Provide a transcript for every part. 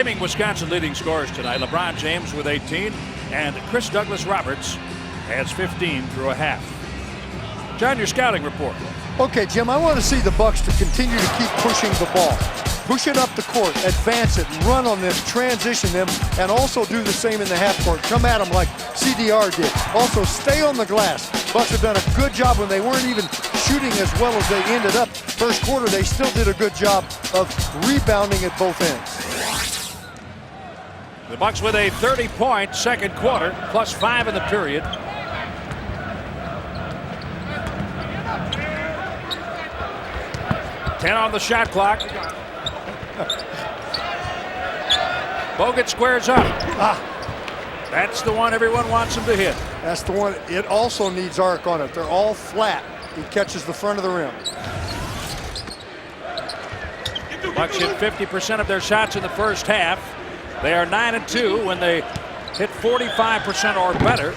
Wisconsin leading scorers tonight. LeBron James with 18, and Chris Douglas Roberts has 15 through a half. John, your scouting report. Okay, Jim, I want to see the Bucks to continue to keep pushing the ball. Push it up the court, advance it, run on them, transition them, and also do the same in the half court. Come at them like CDR did. Also, stay on the glass. Bucks have done a good job when they weren't even shooting as well as they ended up. First quarter, they still did a good job of rebounding at both ends. The Bucks with a 30-point second quarter, plus 5 in the period. Ten on the shot clock. Bogut squares up. That's the one everyone wants him to hit. That's the one. It also needs arc on it. They're all flat. He catches the front of the rim. Bucks hit 50% of their shots in the first half. They are 9-2 when they hit 45% or better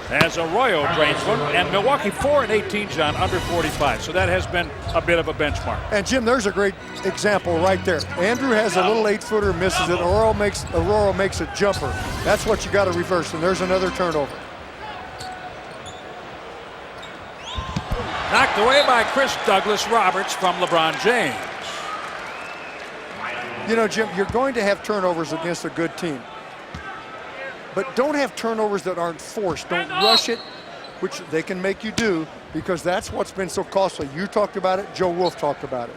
as Arroyo drains one, and Milwaukee 4-18, John, under 45. So that has been a bit of a benchmark. And Jim, there's a great example right there. Andrew has a little 8-footer, misses it. Arroyo makes a jumper. That's what you got to reverse, and there's another turnover. Knocked away by Chris Douglas Roberts from LeBron James. You know, Jim, you're going to have turnovers against a good team. But don't have turnovers that aren't forced. Don't rush it, which they can make you do, because that's what's been so costly. You talked about it. Joe Wolf talked about it.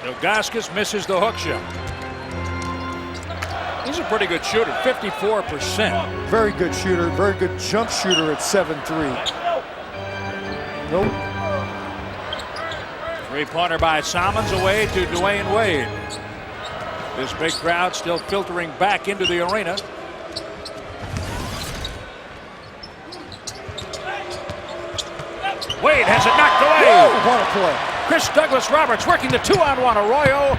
Ilgauskas misses the hook shot. He's a pretty good shooter, 54%. Very good shooter, very good jump shooter at 7'3". Nope. Three-pointer by Chalmers away to Dwayne. This big crowd still filtering back into the arena. Wade has it knocked away. Whoa, what a play. Chris Douglas Roberts working the 2-on-1. Arroyo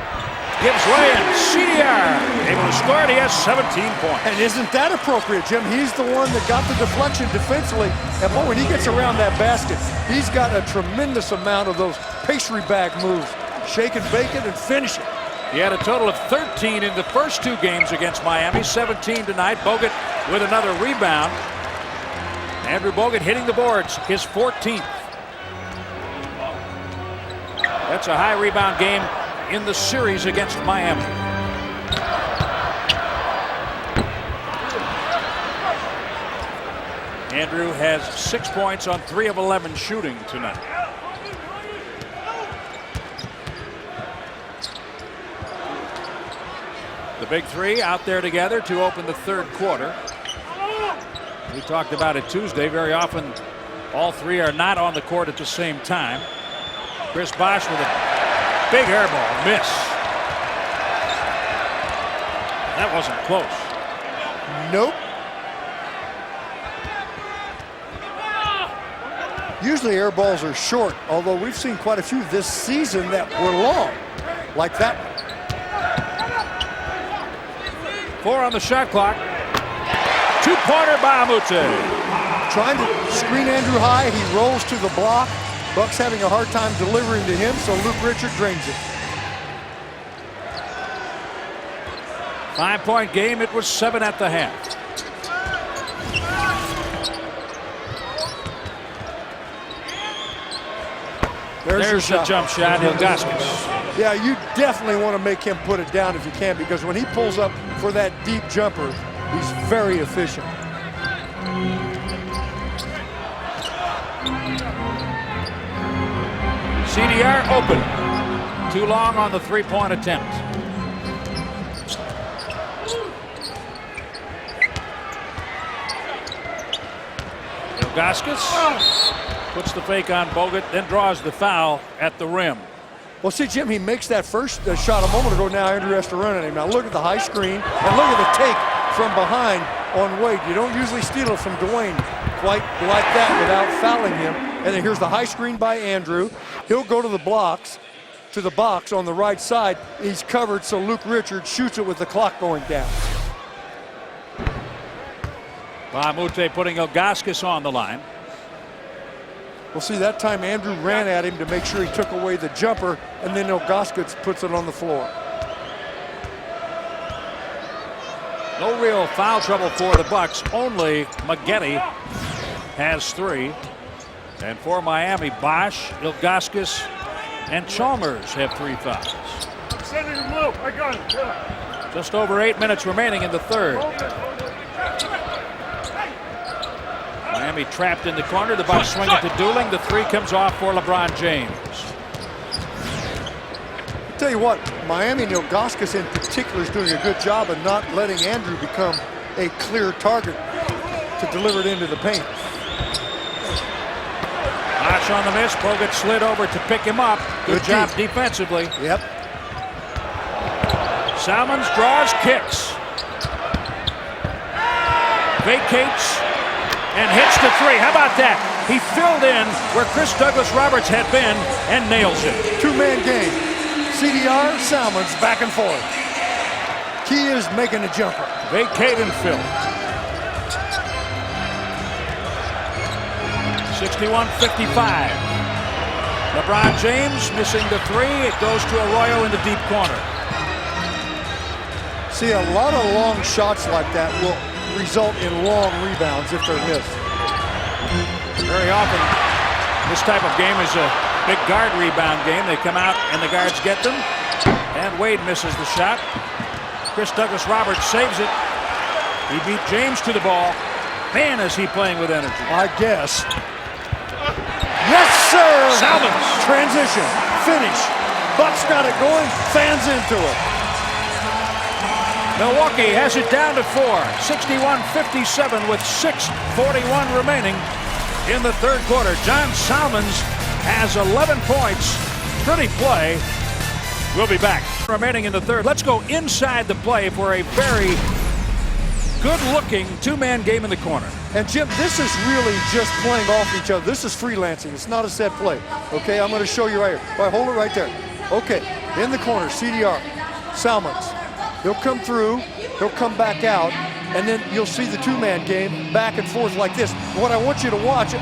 gives way, and CDR able to score it. He has 17 points. And isn't that appropriate, Jim? He's the one that got the deflection defensively. And boy, when he gets around that basket, he's got a tremendous amount of those pastry bag moves. Shake and bake it and finish it. He had a total of 13 in the first 2 games against Miami, 17 tonight. Bogut with another rebound. Andrew Bogut hitting the boards, his 14th. That's a high rebound game in the series against Miami. Andrew has 6 points on 3 of 11 shooting tonight. The big three out there together to open the third quarter. We talked about it Tuesday. Very often all three are not on the court at the same time. Chrisbosh with a big air ball miss. That wasn't close. Nope. Usually air balls are short, although we've seen quite a few this season that were long, like that one. 4 on the shot clock. 2-pointer by Amute. Trying to screen Andrew high, he rolls to the block. Bucks having a hard time delivering to him, so Luke Richard drains it. 5-point game. It was 7 at the half. There's the jump shot. Ilgauskas. Yeah, you definitely want to make him put it down if you can, because when he pulls up for that deep jumper, he's very efficient. CDR open. Too long on the 3-point attempt. Ilgauskas puts the fake on Bogut, then draws the foul at the rim. Well, see, Jim, he makes that first shot a moment ago. Now Andrew has to run at him. Now look at the high screen, and look at the take from behind on Wade. You don't usually steal it from Dwayne quite like that without fouling him. And then here's the high screen by Andrew. He'll go to the box on the right side. He's covered, so Luke Richard shoots it with the clock going down. Amute putting Ilgauskas on the line. Well, see, that time Andrew ran at him to make sure he took away the jumper, and then Ilgauskas puts it on the floor. No real foul trouble for the Bucks. Only Maggette has 3. And for Miami, Bosh, Ilgauskas, and Chalmers have 3 fouls. Just over 8 minutes remaining in the third. Miami trapped in the corner. The Bucks swing it to Dooling. The 3 comes off for LeBron James. I'll tell you what, Miami and Ilgauskas in particular is doing a good job of not letting Andrew become a clear target to deliver it into the paint. Bosh on the miss. Bogut slid over to pick him up. Good job defensively. Yep. Salmons draws, kicks. Vacates and hits the 3. How about that? He filled in where Chris Douglas-Roberts had been and nails it. 2-man game. CDR, Salmons, back and forth. Key is making a jumper. Vacate and fill. 61-55. LeBron James missing the 3. It goes to Arroyo in the deep corner. See, a lot of long shots like that will result in long rebounds if they're missed. Very often, this type of game is a big guard rebound game. They come out and the guards get them. And Wade misses the shot. Chris Douglas-Roberts saves it. He beat James to the ball. Man, is he playing with energy. I guess. Yes, sir! Salmons. Transition. Finish. Bucks got it going. Fans into it. Milwaukee has it down to 4. 61-57 with 6:41 remaining in the third quarter. John Salmons has 11 points. Pretty play. We'll be back. Remaining in the third. Let's go inside the play for a very good-looking 2-man game in the corner. And Jim, this is really just playing off each other. This is freelancing. It's not a set play. Okay, I'm going to show you right here. All right, hold it right there. Okay, in the corner, CDR, Salmons. He'll come through, he'll come back out, and then you'll see the 2-man game back and forth like this. What I want you to watch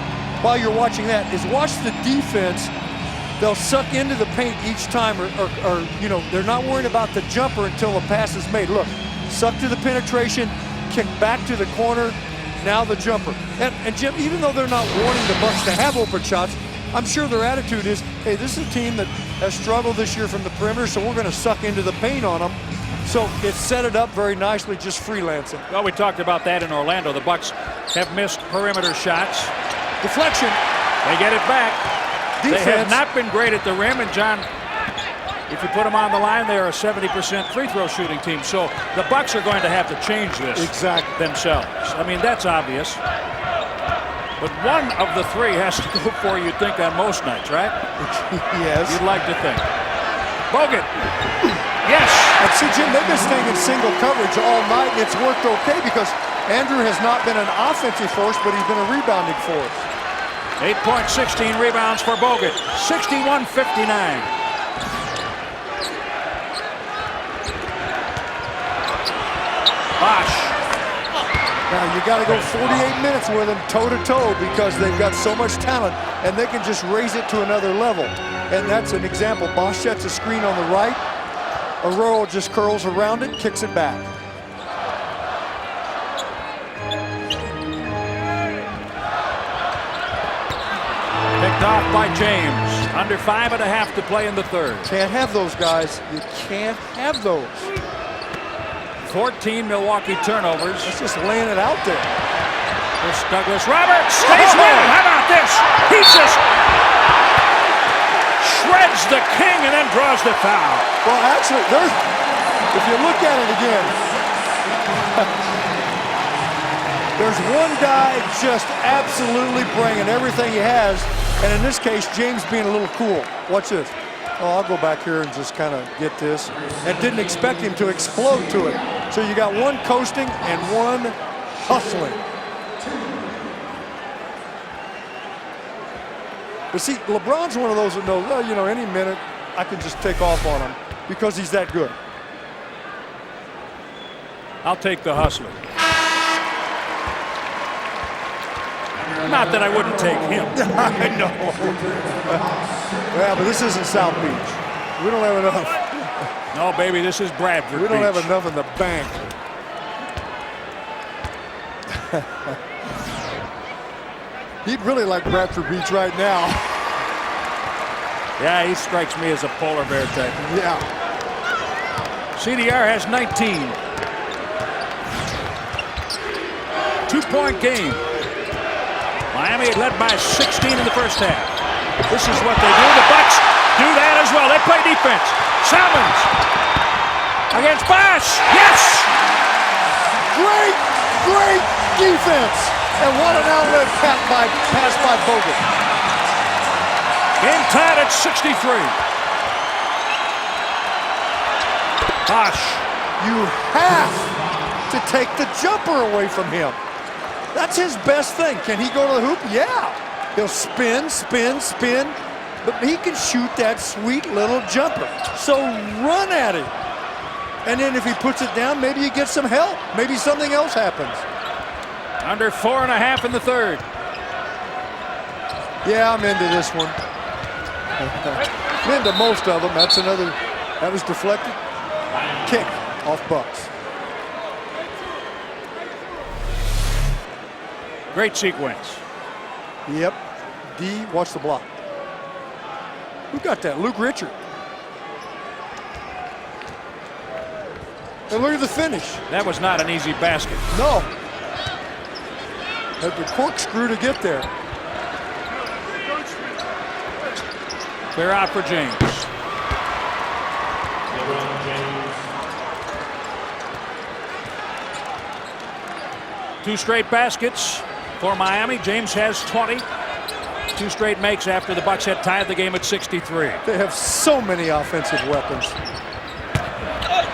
while you're watching that is watch the defense. They'll suck into the paint each time, or you know, they're not worrying about the jumper until the pass is made. Look, suck to the penetration, kick back to the corner, now the jumper. And Jim, even though they're not wanting the Bucks to have open shots, I'm sure their attitude is, hey, this is a team that has struggled this year from the perimeter, so we're going to suck into the paint on them. So it set it up very nicely, just freelancing. Well, we talked about that in Orlando. The Bucks have missed perimeter shots. Deflection. They get it back. Defense. They have not been great at the rim, and John, if you put them on the line, they are a 70% free throw shooting team. So the Bucks are going to have to change this themselves. I mean, that's obvious. But one of the 3 has to go for, you'd think, on most nights, right? Yes. You'd like to think. Bogut. Yes. And see, Jim, they've been staying in single coverage all night, and it's worked okay because Andrew has not been an offensive force, but he's been a rebounding force. 8 points, 16 rebounds for Bogut. 61-59. Bosh. Now you got to go 48 minutes with them toe-to-toe because they've got so much talent, and they can just raise it to another level. And that's an example. Bosh sets a screen on the right. Arroyo just curls around it, kicks it back. Picked off by James. Under 5.5 to play in the third. Can't have those, guys. You can't have those. 14 Milwaukee turnovers. It's just laying it out there. Chris Douglas-Roberts stays with him. How about this? He just shreds the king and then draws the foul. Well, actually, if you look at it again, there's one guy just absolutely bringing everything he has, and in this case, James being a little cool. Watch this. Oh, I'll go back here and just kind of get this. And didn't expect him to explode to it. So you got one coasting and one hustling. But see, LeBron's one of those that knows, well, you know, any minute I can just take off on him because he's that good. I'll take the hustler. Not that I wouldn't take him. I know. Yeah, but this isn't South Beach. We don't have enough. No, baby, this is Bradford We don't Beach. have enough in the bank. He'd really like Bradford Beach right now. Yeah, he strikes me as a polar bear type. Yeah. CDR has 19. 2-point game. Miami led by 16 in the first half. This is what they do. The Bucks do that as well. They play defense. Chalmers against Bosh. Yes! Great defense. And what an outlet pass by Bogut. Game tied at 63. Bosh. You have to take the jumper away from him. That's his best thing. Can he go to the hoop? Yeah. He'll spin, but he can shoot that sweet little jumper. So run at it. And then if he puts it down, maybe you get some help. Maybe something else happens. Under 4.5 in the third. Yeah, I'm into this one. I'm into most of them. That's another, that was deflected. Kick off Bucks. Great sequence. Yep. D, watch the block. Who got that? Luke Richard. And look at the finish. That was not an easy basket. No. Had the corkscrew to get there. Clear out for James. Two straight baskets for Miami. James has 20. Two straight makes after the Bucks had tied the game at 63. They have so many offensive weapons.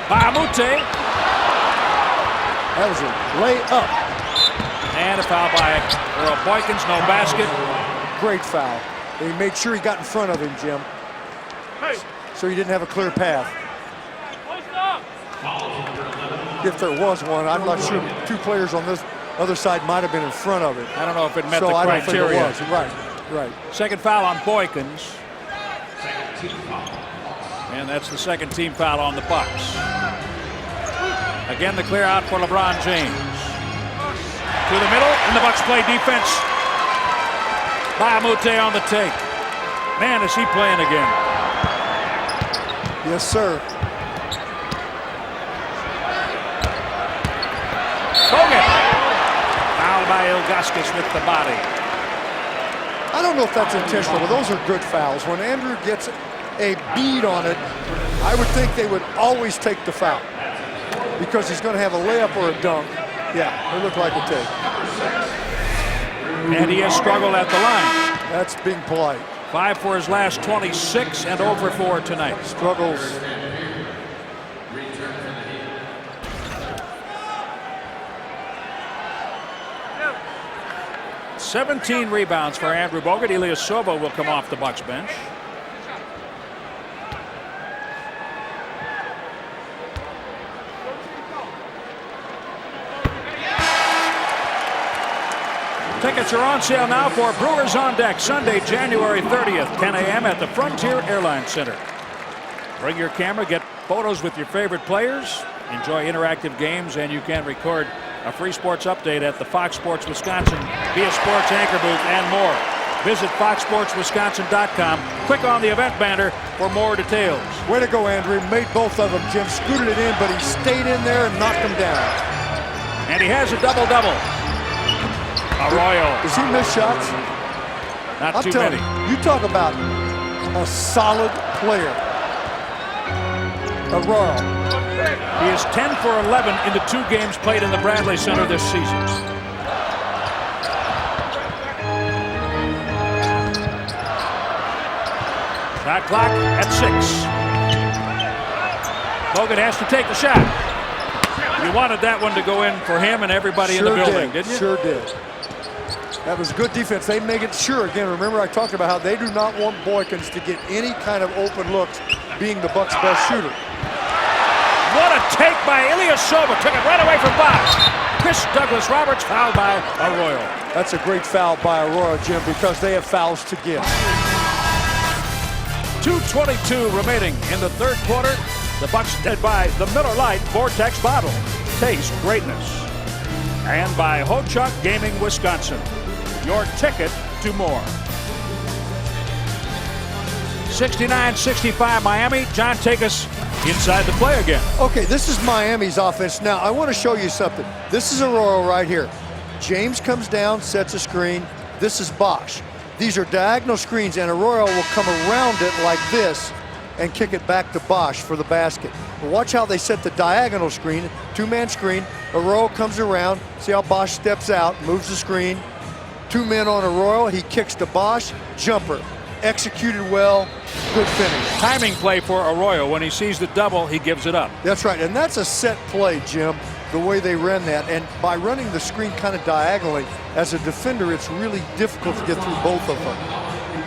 Bahamute. That was a layup. And a foul by Earl Boykins. No basket. Great foul. They made sure he got in front of him, Jim. So he didn't have a clear path. If there was one, I'm not sure. Two players on this other side might have been in front of it. I don't know if it met the I don't criteria. think it was. Right. Second foul on Boykins. And that's the second team foul on the Bucks. Again, the clear out for LeBron James. To the middle, and the Bucks play defense. Bahamute on the take. Man, is he playing again. Yes, sir. Bogut. Foul by Ilgauskas with the body. I don't know if that's intentional, but those are good fouls. When Andrew gets a bead on it, I would think they would always take the foul because he's going to have a layup or a dunk. Yeah, they look like a take. And he has struggled at the line. That's being polite. 5 for his last 26 and over 4 tonight. Struggles. $17 rebounds for Andrew Bogut. Ilyasova will come off the Bucks bench. Tickets are on sale now for Brewers on Deck, Sunday, January 30th, 10 a.m. at the Frontier Airlines Center. Bring your camera, get photos with your favorite players, enjoy interactive games, and you can record a free sports update at the Fox Sports Wisconsin via Sports Anchor booth and more. Visit foxsportswisconsin.com. Click on the event banner for more details. Way to go, Andrew. Made both of them. Jim scooted it in, but he stayed in there and knocked them down. And he has a double-double. Arroyo. Does he miss shots? Not I'm too telling many. you talk about a solid player. Arroyo. He is 10 for 11 in the 2 games played in the Bradley Center this season. Shot clock at 6. Bogut has to take the shot. You wanted that one to go in for him and everybody in the building, didn't you? Sure did. That was good defense. They make it sure. Again, remember I talked about how they do not want Boykins to get any kind of open looks, being the Bucks' best shooter. What a take by Ilyasova. Took it right away from Bosh. Chris Douglas Roberts fouled by Arroyo. That's a great foul by Arroyo, Jim, because they have fouls to give. 2:22 remaining in the third quarter. The Bucks led by the Miller Lite Vortex bottle. Taste greatness. And by Ho-Chunk Gaming Wisconsin. Your ticket to more. 69-65 Miami. John, take us inside the play again. Okay, this is Miami's offense. Now, I want to show you something. This is Arroyo right here. James comes down, sets a screen. This is Bosh. These are diagonal screens, and Arroyo will come around it like this and kick it back to Bosh for the basket. But watch how they set the diagonal screen, two-man screen. Arroyo comes around. See how Bosh steps out, moves the screen. Two men on Arroyo. He kicks to Bosh. Jumper. Executed well. Good finish. Timing play for Arroyo. When he sees the double, he gives it up. That's right, and that's a set play, Jim, the way they ran that. And by running the screen kind of diagonally, as a defender, it's really difficult to get through both of them.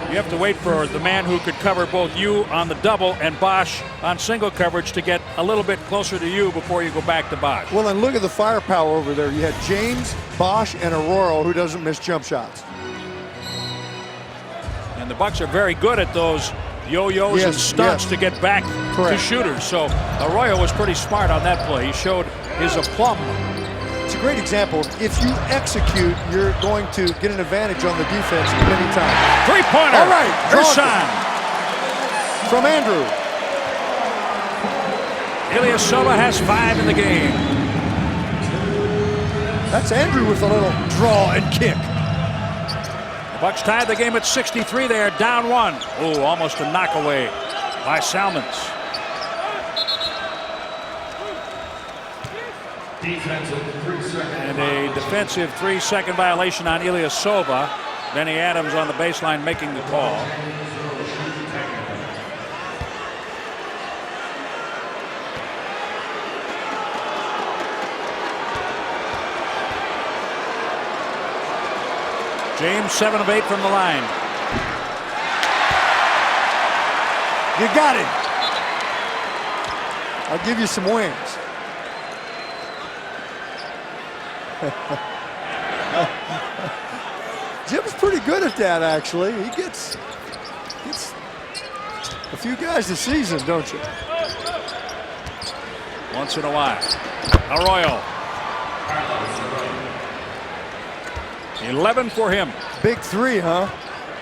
You have to wait for the man who could cover both you on the double and Bosh on single coverage to get a little bit closer to you before you go back to Bosh. Well, and look at the firepower over there. You had James, Bosh, and Arroyo, who doesn't miss jump shots. And the Bucks are very good at those yo-yos and stunts to get back to shooters. So Arroyo was pretty smart on that play. He showed his aplomb. It's a great example. If you execute, you're going to get an advantage on the defense many times. Three-pointer. All right. Ersan. From Andrew. Ilyasova has 5 in the game. That's Andrew with a little draw and kick. Bucks tied the game at 63. They are down 1. Oh, almost a knockaway by Chalmers. And a defensive 3-second violation on Ilyasova. Benny Adams on the baseline making the call. James 7 of 8 from the line. You got it. I'll give you some wings. Jim's pretty good at that, actually. He gets a few guys this season, don't you? Once in a while. Arroyo. 11 for him. Big three, huh?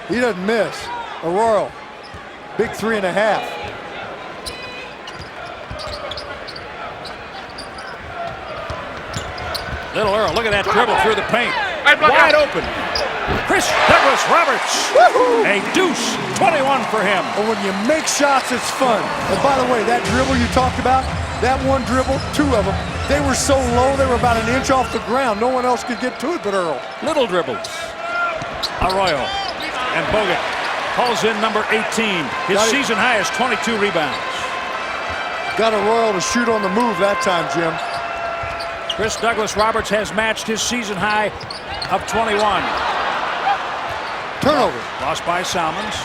He doesn't miss. Arroyo. Big 3.5. Little Earl, look at that dribble through the paint. Wide open. Chris Douglas Roberts. A deuce. 21 for him. And when you make shots, it's fun. And by the way, that dribble you talked about, that one dribble, 2 of them, they were so low, they were about an inch off the ground. No one else could get to it but Earl. Little dribbles. Arroyo and Bogut calls in number 18. His season high is 22 rebounds. Got Arroyo to shoot on the move that time, Jim. Chris Douglas Roberts has matched his season high of 21. Turnover. Lost by Salmons.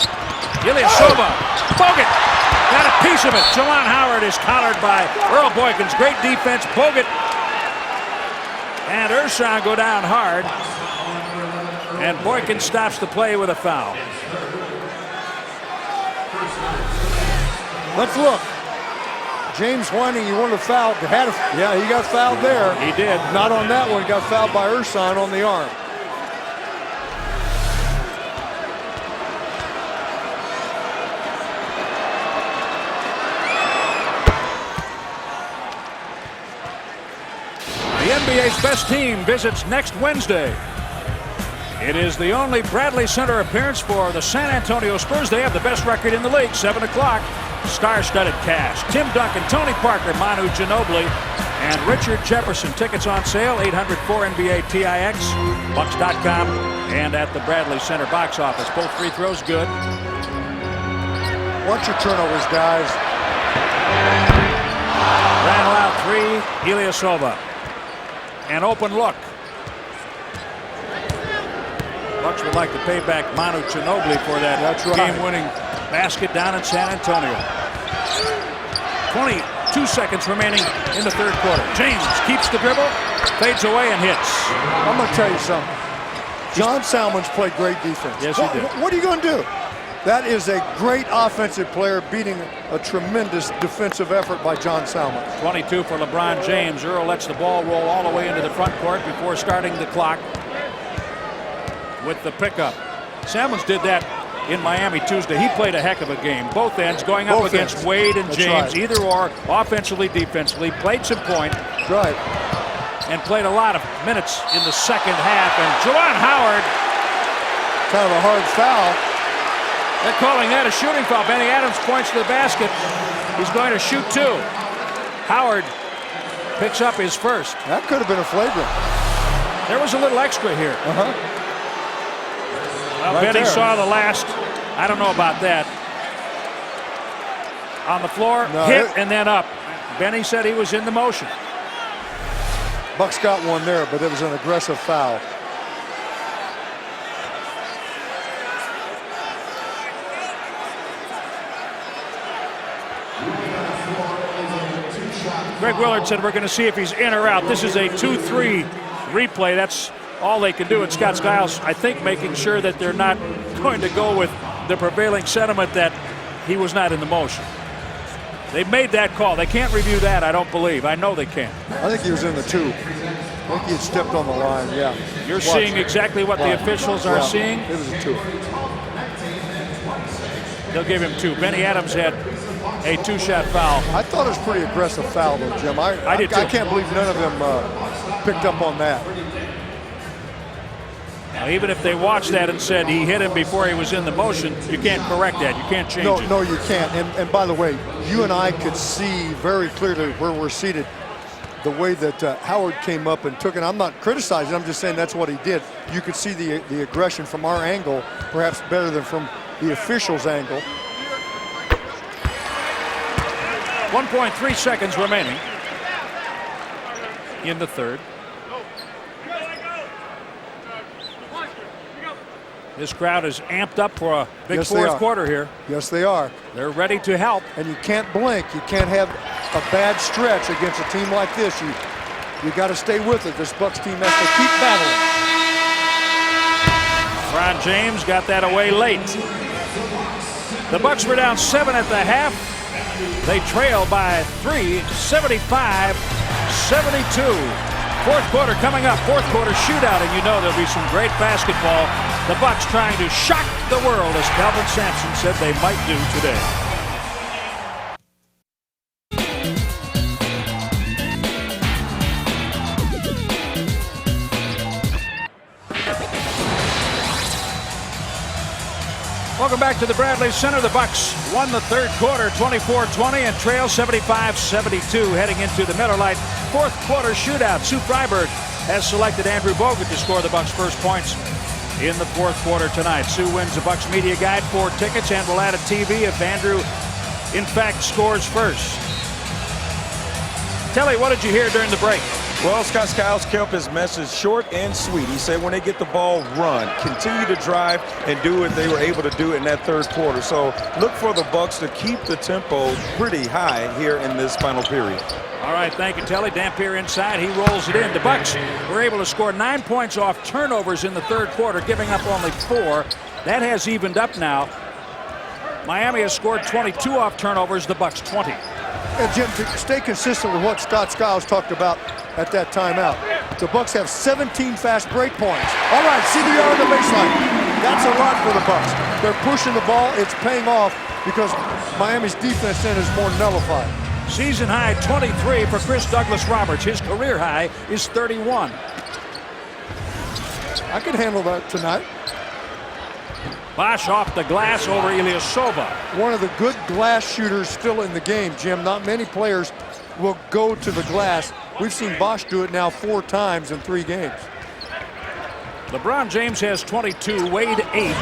Ilyasova. Bogut got a piece of it. Juwan Howard is collared by Earl Boykins. Great defense. Bogut and Ersan go down hard. And Boykins stops the play with a foul. Let's look. James whining, he wanted a foul. Yeah, he got fouled there. He did. Not on that one. He got fouled by Ersan on the arm. The NBA's best team visits next Wednesday. It is the only Bradley Center appearance for the San Antonio Spurs. They have the best record in the league. 7 o'clock. Star-studded cast. Tim Duncan, Tony Parker, Manu Ginobili, and Richard Jefferson. Tickets on sale, 800-4NBA-TIX, Bucks.com, and at the Bradley Center box office. Both free throws good. Watch your turnovers, guys. Randall out 3, Ilyasova. An open look. Bucks would like to pay back Manu Ginobili for that game-winning basket down in San Antonio. 22 2 seconds remaining in the third quarter. James keeps the dribble, fades away and hits. I'm going to tell you something. John Salmons played great defense. Yes, he did. What are you going to do? That is a great offensive player beating a tremendous defensive effort by John Salmons. 22 for LeBron James. Earl lets the ball roll all the way into the front court before starting the clock with the pickup. Salmons did that in Miami Tuesday. He played a heck of a game. Both ends going up against Wade and James. Right. Either or, offensively, defensively. Played some point. Right. And played a lot of minutes in the second half. And Juwan Howard. Kind of a hard foul. They're calling that a shooting foul. Benny Adams points to the basket. He's going to shoot 2. Howard picks up his first. That could have been a flagrant. There was a little extra here. Well, right Benny saw the last. I don't know about that. On the floor, hit, and then up. Benny said he was in the motion. Bucks got one there, but it was an aggressive foul. Greg Willard said we're going to see if he's in or out. This is a 2-3 replay. That's all they can do. And Scott Skiles, I think, making sure that they're not going to go with the prevailing sentiment that he was not in the motion. They made that call. They can't review that, I don't believe. I know they can't. I think he was in the 2. I think he had stepped on the line, yeah. You're seeing exactly what the officials are seeing? It was a 2. They'll give him 2. Benny Adams had a 2-shot foul. I thought it was a pretty aggressive foul, though, Jim. I did too. I can't believe none of them picked up on that. Now, even if they watched that and said he hit him before he was in the motion, you can't correct that. You can't change it. No, you can't. And by the way, you and I could see very clearly where we're seated the way that Howard came up and took it. I'm not criticizing. I'm just saying that's what he did. You could see the aggression from our angle, perhaps better than from the officials' angle. 1.3 seconds remaining in the third. This crowd is amped up for a big fourth quarter here. Yes, they are. They're ready to help. And you can't blink. You can't have a bad stretch against a team like this. You got to stay with it. This Bucks team has to keep battling. LeBron James got that away late. The Bucks were down 7 at the half. They trail by 3, 75-72. Fourth quarter coming up, fourth quarter shootout, and you know there'll be some great basketball. The Bucks trying to shock the world, as Calvin Sampson said they might do today. Welcome back to the Bradley Center. The Bucks won the third quarter 24-20 and trail 75-72 heading into the Miller Lite fourth quarter shootout. Sue Freiberg has selected Andrew Bogut to score the Bucks' first points in the fourth quarter tonight. Sue wins the Bucks Media Guide 4 tickets and will add a TV if Andrew in fact scores first. Telly, what did you hear during the break? Well, Scott Skiles kept his message short and sweet. He said when they get the ball, run. Continue to drive and do what they were able to do in that third quarter. So look for the Bucks to keep the tempo pretty high here in this final period. All right, thank you, Telly. Dampier inside. He rolls it in. The Bucks were able to score 9 points off turnovers in the third quarter, giving up only 4. That has evened up now. Miami has scored 22 off turnovers, the Bucks 20. And Jim, to stay consistent with what Scott Skiles talked about at that timeout, the Bucks have 17 fast break points. All right, CDR on the baseline. That's a lot for the Bucks. They're pushing the ball. It's paying off because Miami's defense then is more nullified. Season high 23 for Chris Douglas-Roberts. His career high is 31. I can handle that tonight. Bosh off the glass over Ilyasova. One of the good glass shooters still in the game, Jim. Not many players will go to the glass. We've seen Bosh do it now 4 times in 3 games. LeBron James has 22, Wade 8.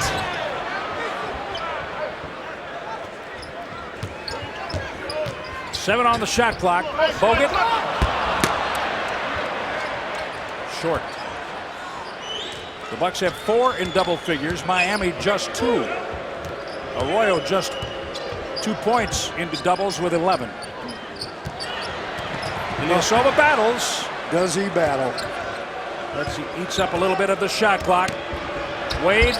Seven on the shot clock. Bogut. Short. The Bucks have 4 in double figures. Miami just 2. Arroyo just 2 points into doubles with 11. Ilyasova battles. Does he battle? He eats up a little bit of the shot clock. Wade.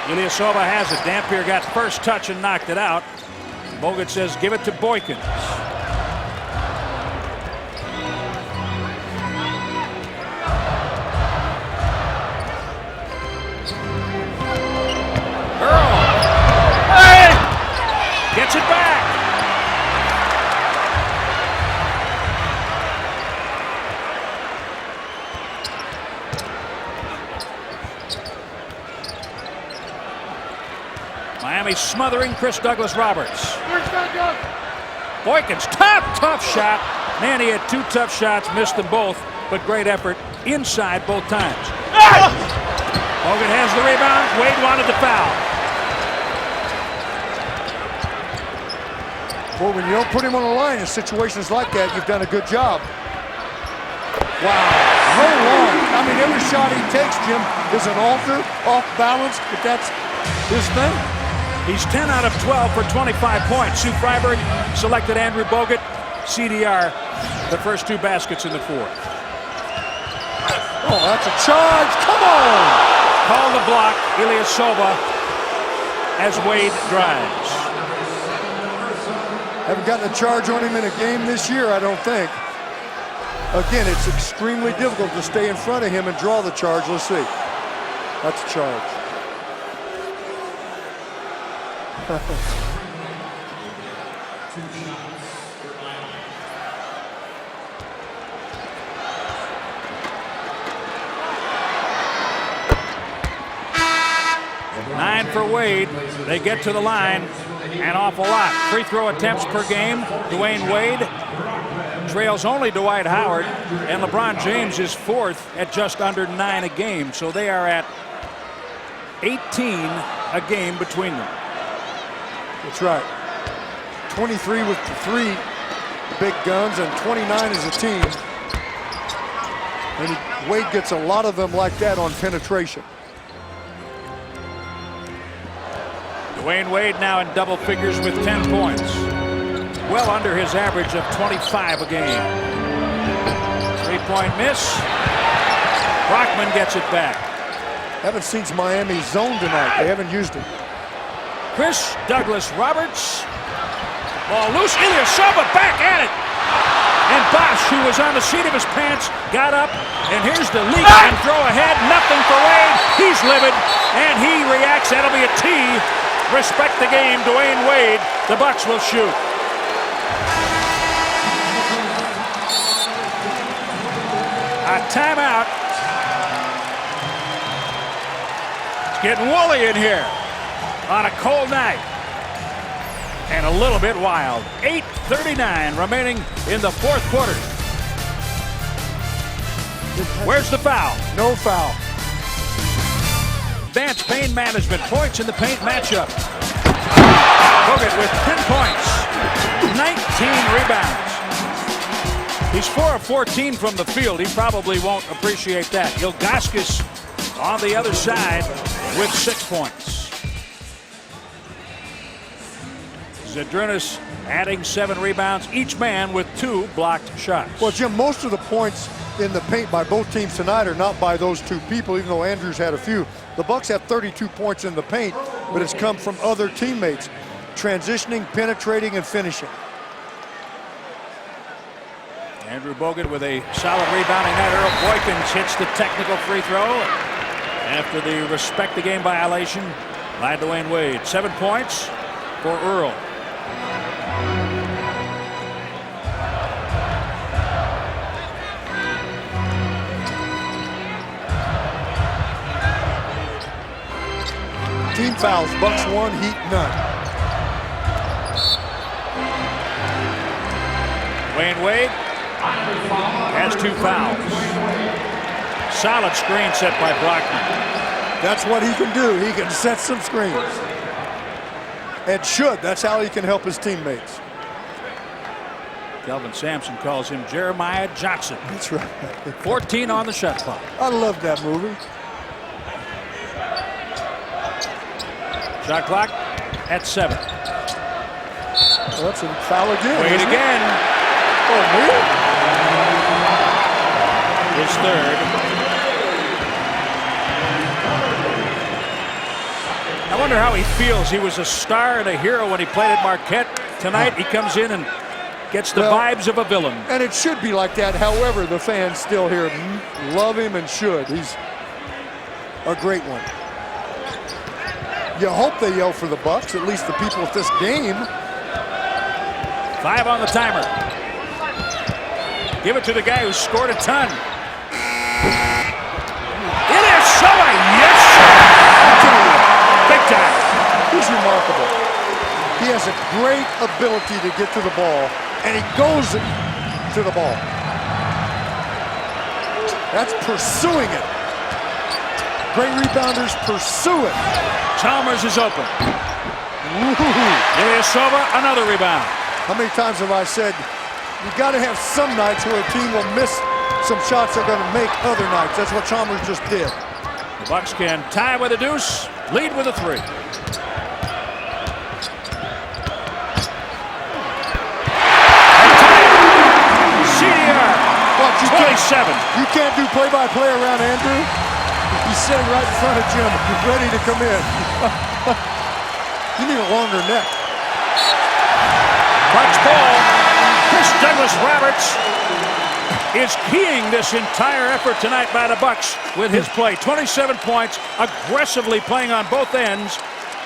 Ilyasova has it. Dampier got first touch and knocked it out. Bogut says give it to Boykins. Gets it back. Miami smothering Chris Douglas-Roberts. Boykins, tough shot. Man, he had two tough shots, missed them both, but great effort inside both times. Bogut has the rebound. Wade wanted the foul. Well, when you don't put him on the line in situations like that, you've done a good job. Wow, so long. I mean, every shot he takes, Jim, is an alter, off balance, but that's his thing. He's 10 out of 12 for 25 points. Sue Freiberg selected Andrew Bogut. CDR, the first two baskets in the fourth. Oh, that's a charge. Come on! Call the block. Ilyasova as Wade drives. Haven't gotten a charge on him in a game this year, I don't think. Again, it's extremely difficult to stay in front of him and draw the charge. Let's see. That's a charge. Nine for Wade. They get to the line an awful lot. Free throw attempts per game. Dwayne Wade trails only Dwight Howard, and LeBron James is fourth at just under 9 a game. So they are at 18 a game between them. That's right. 23 with the 3 big guns and 29 as a team. And Wade gets a lot of them like that on penetration. Dwayne Wade now in double figures with 10 points. Well under his average of 25 a game. 3-point miss. Brockman gets it back. Haven't seen Miami zone tonight. They haven't used it. Chris Douglas-Roberts. Ball loose. Ilyasova back at it. And Bosch, who was on the seat of his pants, got up. And here's the leak and throw ahead. Nothing for Wade. He's livid. And he reacts. That'll be a tee. Respect the game, Dwayne Wade. The Bucks will shoot. A timeout. It's getting woolly in here on a cold night. And a little bit wild. 8:39 remaining in the fourth quarter. Where's the foul? No foul. Advanced pain management, points in the paint matchup. Bogut with 10 points, 19 rebounds. He's 4 of 14 from the field. He probably won't appreciate that. Ilgauskas on the other side with 6 points. Udonis adding 7 rebounds, each man with 2 blocked shots. Well, Jim, most of the points in the paint by both teams tonight are not by those 2 people, even though Andrews had a few. The Bucks have 32 points in the paint, but it's come from other teammates, transitioning, penetrating, and finishing. Andrew Bogut with a solid rebounding night. Earl Boykins hits the technical free throw after the respect the game violation by Dwayne Wade. 7 points for Earl. Team fouls, Bucks 1, Heat none. Dwayne Wade has 2 fouls. Solid screen set by Brockman. That's what he can do. He can set some screens. And should. That's how he can help his teammates. Kelvin Sampson calls him Jeremiah Johnson. That's right. 14 on the shot clock. I love that movie. Shot clock at 7. Well, that's a foul again. Wade again. Oh, me? His third. I wonder how he feels. He was a star and a hero when he played at Marquette. Tonight he comes in and gets the vibes of a villain. And it should be like that. However, the fans still here love him and should. He's a great one. You hope they yell for the Bucks, at least the people at this game. 5 on the timer. Give it to the guy who scored a ton. It is Shova. Yes, sir. Big time. He's remarkable. He has a great ability to get to the ball, and he goes to the ball. That's pursuing it. Great rebounders pursue it. Chalmers is open. Ilyasova, another rebound. How many times have I said, you got to have some nights where a team will miss some shots they're going to make other nights. That's what Chalmers just did. The Bucks can tie with a deuce, lead with a 3. CDR, 27. You can't do play-by-play around Andrew. He's sitting right in front of Jim, ready to come in. You need a longer neck. Bucks ball. Chris Douglas-Roberts is keying this entire effort tonight by the Bucks with his play. 27 points, aggressively playing on both ends.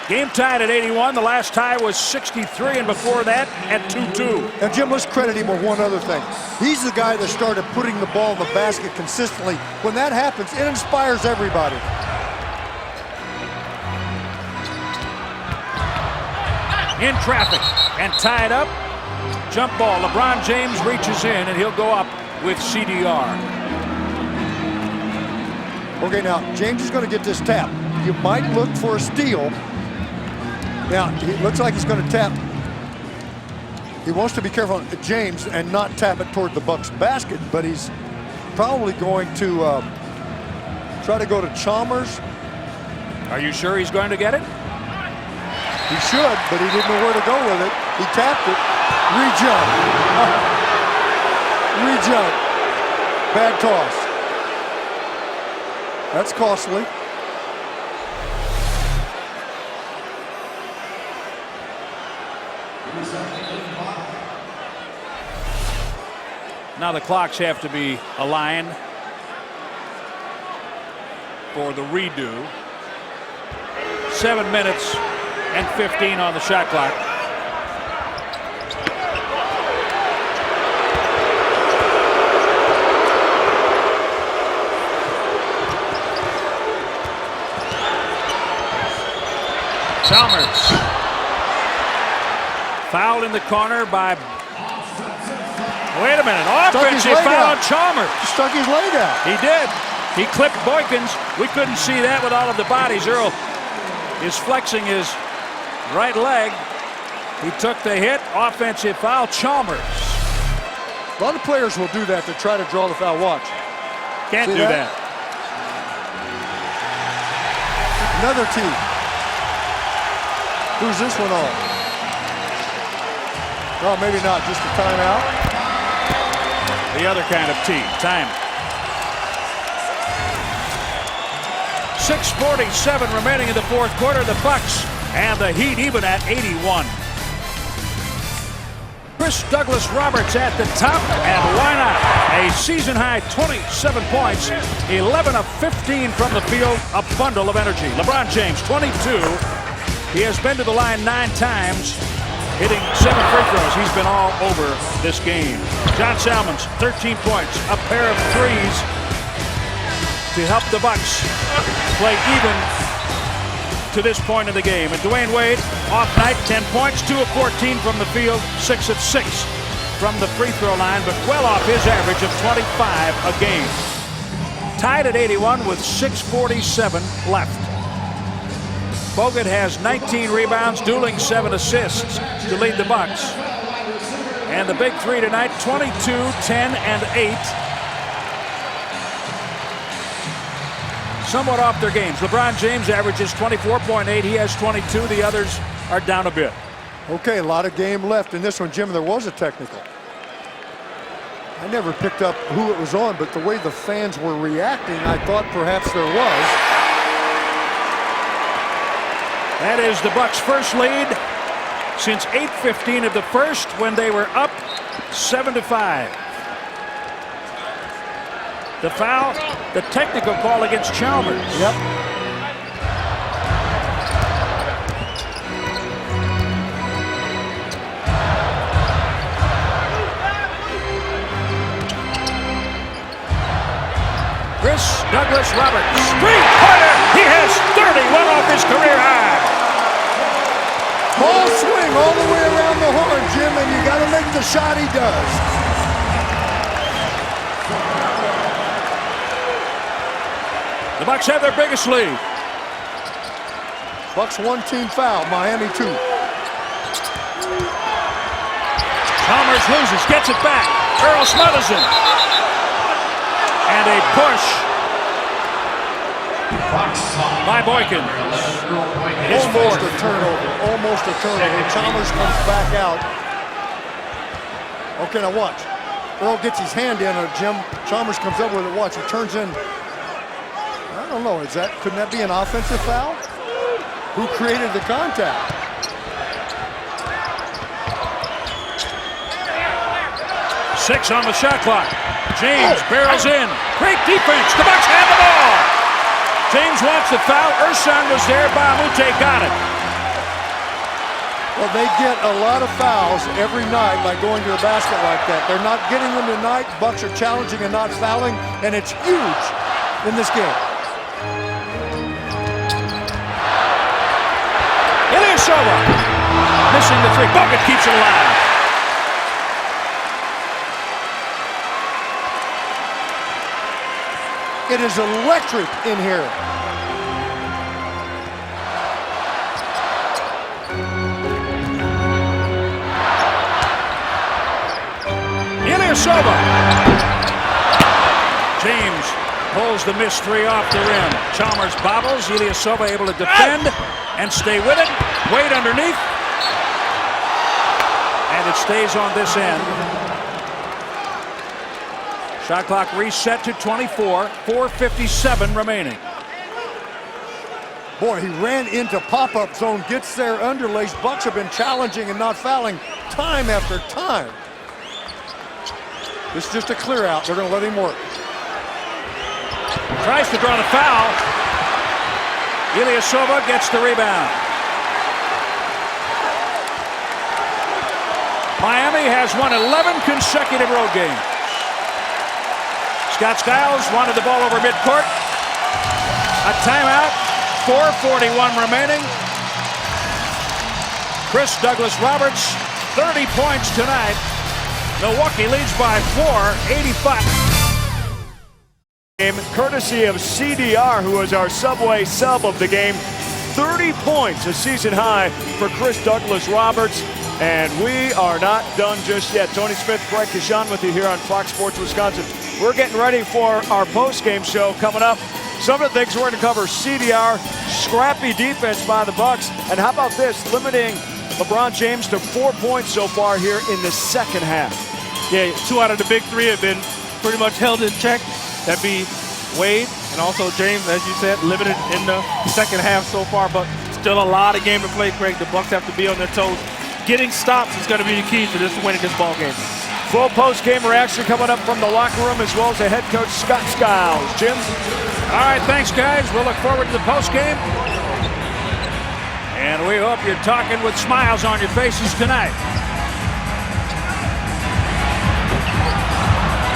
Game tied at 81. The last tie was 63, and before that at 2-2. And Jim, let's credit him with one other thing. He's the guy that started putting the ball in the basket consistently. When that happens, it inspires everybody. In traffic and tied up. Jump ball. LeBron James reaches in, and he'll go up with CDR. Okay, now, James is going to get this tap. You might look for a steal. Now, it looks like he's going to tap. He wants to be careful, James, and not tap it toward the Bucks basket, but he's probably going to try to go to Chalmers. Are you sure he's going to get it? He should, but he didn't know where to go with it. He tapped it. Re-jump. Re-jump. Bad toss. That's costly. Now the clocks have to be aligned for the redo. 7 minutes and 15 on the shot clock. Chalmers. Foul in the corner by... Wait a minute. Offensive foul on Chalmers. Stuck his leg out. He did. He clipped Boykins. We couldn't see that with all of the bodies. Earl is flexing his right leg. He took the hit. Offensive foul. Chalmers. A lot of players will do that to try to draw the foul. Watch. Can't do that. Another tee. Who's this one on? Oh, maybe not. Just a timeout. The other kind of tee. Time. 6:47 remaining in the fourth quarter. The Bucks and the Heat even at 81. Chris Douglas-Roberts at the top, and why not? A season-high 27 points, 11 of 15 from the field, a bundle of energy. LeBron James, 22. He has been to the line 9 times, hitting 7 free throws. He's been all over this game. John Salmons, 13 points, a pair of threes to help the Bucks play even to this point in the game. And Dwayne off night, 10 points, 2 of 14 from the field, 6 of 6 from the free throw line, but well off his average of 25 a game. Tied at 81 with 6:47 left. Bogut has 19 rebounds, dueling 7 assists to lead the Bucks. And the big three tonight, 22, 10, and 8. Somewhat off their games. LeBron James averages 24.8. He has 22. The others are down a bit. Okay, a lot of game left in this one, Jim. There was a technical. I never picked up who it was on, but the way the fans were reacting, I thought perhaps there was. That is the Bucks' first lead since 8:15 of the first, when they were up 7-5. The foul, the technical call against Chalmers. Yep. Chris Douglas Roberts, three-pointer. He has 31 off his career high. Ball swing all the way around the horn, Jim, and you got to make the shot he does. The Bucks have their biggest lead. Bucks 1-team foul, Miami 2. Chalmers loses, gets it back. Earl smothers him. And a push by Boykin. Almost a turnover. Almost a turnover. Chalmers comes back out. Okay, now watch. Earl gets his hand in, Jim. Chalmers comes up with it. Watch. He turns in. I don't know. Couldn't that be an offensive foul? Who created the contact? Six on the shot clock. James barrels in. Great defense. The Bucks have the ball. James wants the foul. Ersan was there. Bahamute got it. Well, they get a lot of fouls every night by going to the basket like that. They're not getting them tonight. Bucks are challenging and not fouling, and it's huge in this game. Ilyasova missing the three. Bogut keeps it alive. It is electric in here. Ilyasova. James pulls the missed three off the rim. Chalmers bobbles. Ilyasova able to defend and stay with it. Wade underneath. And it stays on this end. Shot clock reset to 24, 4:57 remaining. Boy, he ran into pop-up zone, gets there underlays. Bucks have been challenging and not fouling time after time. This is just a clear out. They're going to let him work. Tries to draw the foul. Ilyasova gets the rebound. Miami has won 11 consecutive road games. Scott Skiles wanted the ball over midcourt. A timeout. 4:41 remaining. Chris Douglas Roberts, 30 points tonight. Milwaukee leads by 4, 85. Courtesy of CDR, who was our Subway sub of the game. 30 points, a season high for Chris Douglas Roberts. And we are not done just yet. Tony Smith, Greg Kashan with you here on Fox Sports Wisconsin. We're getting ready for our post-game show coming up. Some of the things we're going to cover: CDR, scrappy defense by the Bucks, and how about this, limiting LeBron James to 4 points so far here in the second half. Yeah, 2 out of the big 3 have been pretty much held in check. That'd be Wade and also James, as you said, limited in the second half so far, but still a lot of game to play, Craig. The Bucks have to be on their toes. Getting stops is going to be the key to this winning this ball game. Full post-game reaction coming up from the locker room, as well as the head coach, Scott Skiles. Jim? All right, thanks, guys. We'll look forward to the postgame. And we hope you're talking with smiles on your faces tonight.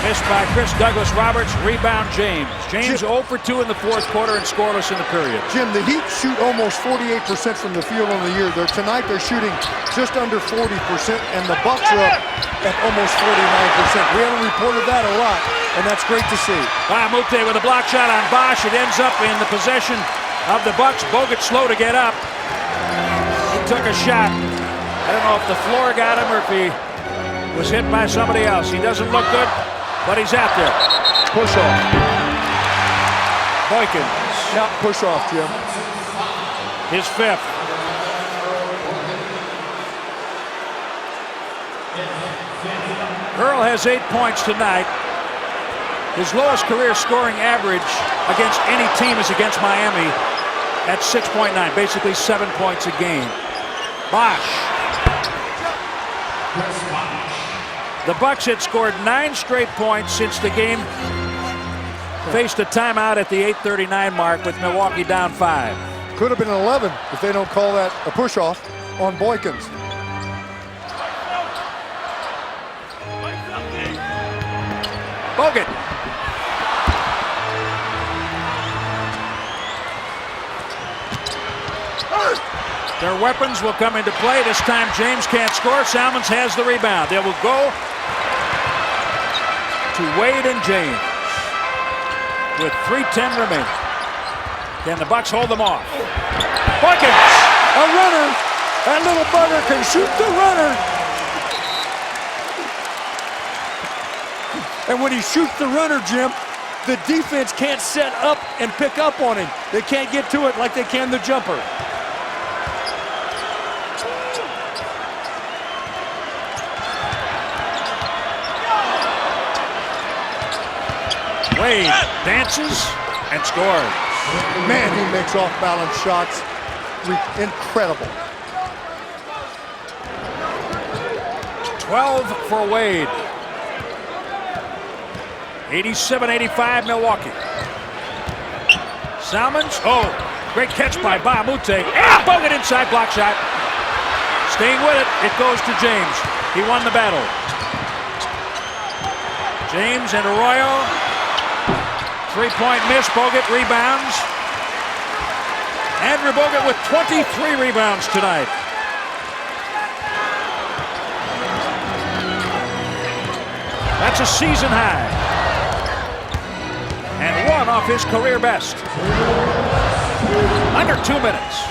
Missed by Chris Douglas Roberts. Rebound James. James 0 for 2 in the fourth quarter and scoreless in the period. Jim, the Heat shoot almost 48% from the field on the year. Tonight they're shooting just under 40%, and the Bucks are up at almost 49%. We haven't reported that a lot, and that's great to see. Bahamute with a block shot on Bosh. It ends up in the possession of the Bucks. Bogut slow to get up. He took a shot. I don't know if the floor got him or if he was hit by somebody else. He doesn't look good, but he's out there. Push off. Boykin. Not push off, Jim. His fifth. Earl has 8 points tonight. His lowest career scoring average against any team is against Miami at 6.9, basically 7 points a game. Bosh. The Bucks had scored 9 straight points since the game faced a timeout at the 8:39 mark with Milwaukee down 5. Could have been 11 if they don't call that a push-off on Boykins. Bogut. Their weapons will come into play. This time James can't score. Chalmers has the rebound. They will go to Wade and James with 3:10 remaining. Can the Bucks hold them off? Boykins! A runner! That little bugger can shoot the runner! And when he shoots the runner, Jim, the defense can't set up and pick up on him. They can't get to it like they can the jumper. Wade dances and scores. Man, he makes off-balance shots. Incredible. 12 for Wade. 87-85 Milwaukee. Salmons. Oh, great catch by Bahamute. And Bogut inside, block shot. Staying with it. It goes to James. He won the battle. James and Arroyo. 3-point miss. Bogut rebounds. Andrew Bogut with 23 rebounds tonight. That's a season high. And one off his career best. Under 2 minutes.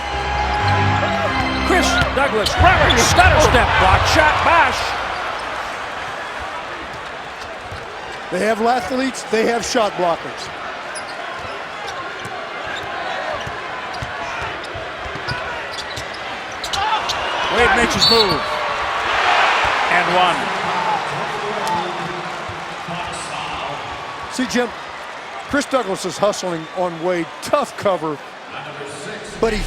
Chris Douglas Roberts, stutter step, block shot, Bosh. They have athletes, they have shot blockers. Wade makes his move. And one. See, Jim, Chris Douglas is hustling on Wade. Tough cover. But he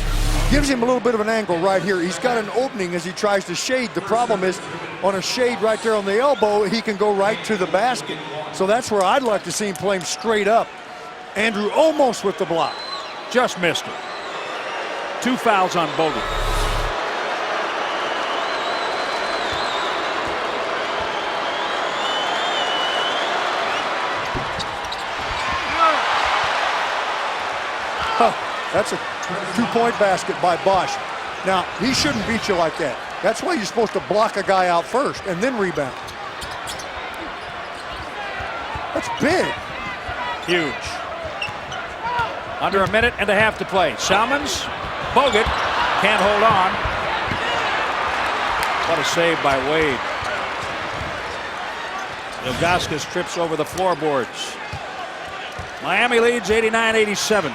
gives him a little bit of an angle right here. He's got an opening as he tries to shade. The problem is, on a shade right there on the elbow, he can go right to the basket. So that's where I'd like to see him play him straight up. Andrew almost with the block. Just missed it. 2 fouls on Bogut. That's a 2-point basket by Bosh. Now, he shouldn't beat you like that. That's why you're supposed to block a guy out first and then rebound. That's big. Huge. Under a minute and a half to play. Chalmers, Bogut can't hold on. What a save by Wade. Ilgauskas trips over the floorboards. Miami leads 89-87.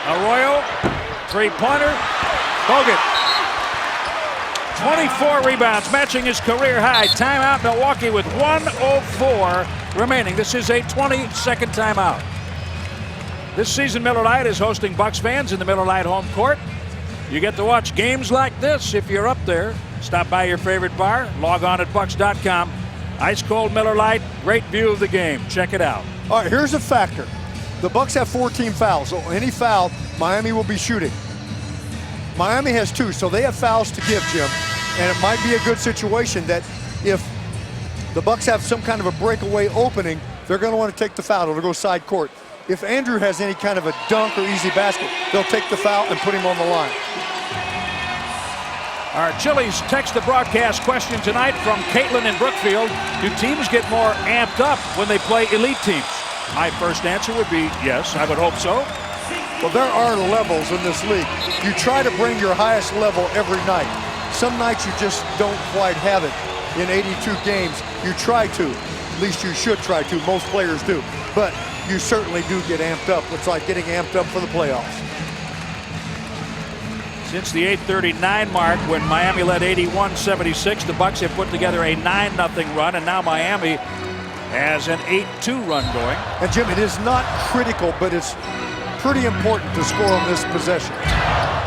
Arroyo, 3-pointer. Bogut. 24 rebounds, matching his career high. Timeout, Milwaukee with 1:04 remaining. This is a 22nd timeout. This season, Miller Lite is hosting Bucks fans in the Miller Lite home court. You get to watch games like this if you're up there. Stop by your favorite bar. Log on at bucks.com. Ice cold Miller Lite. Great view of the game. Check it out. All right, here's a factor. The Bucks have 14 fouls, so any foul, Miami will be shooting. Miami has 2, so they have fouls to give, Jim. And it might be a good situation that if the Bucks have some kind of a breakaway opening, they're going to want to take the foul. It'll go side court. If Andrew has any kind of a dunk or easy basket, they'll take the foul and put him on the line. Our Chili's text the broadcast question tonight from Caitlin in Brookfield. Do teams get more amped up when they play elite teams? My first answer would be yes, I would hope so. Well, there are levels in this league. You try to bring your highest level every night. Some nights you just don't quite have it. In 82 games, you try to. At least you should try to. Most players do. But you certainly do get amped up. It's like getting amped up for the playoffs. Since the 8:39 mark, when Miami led 81-76, the Bucks have put together a 9-0 run, and now Miami has an 8-2 run going. And Jim, it is not critical, but it's pretty important to score on this possession.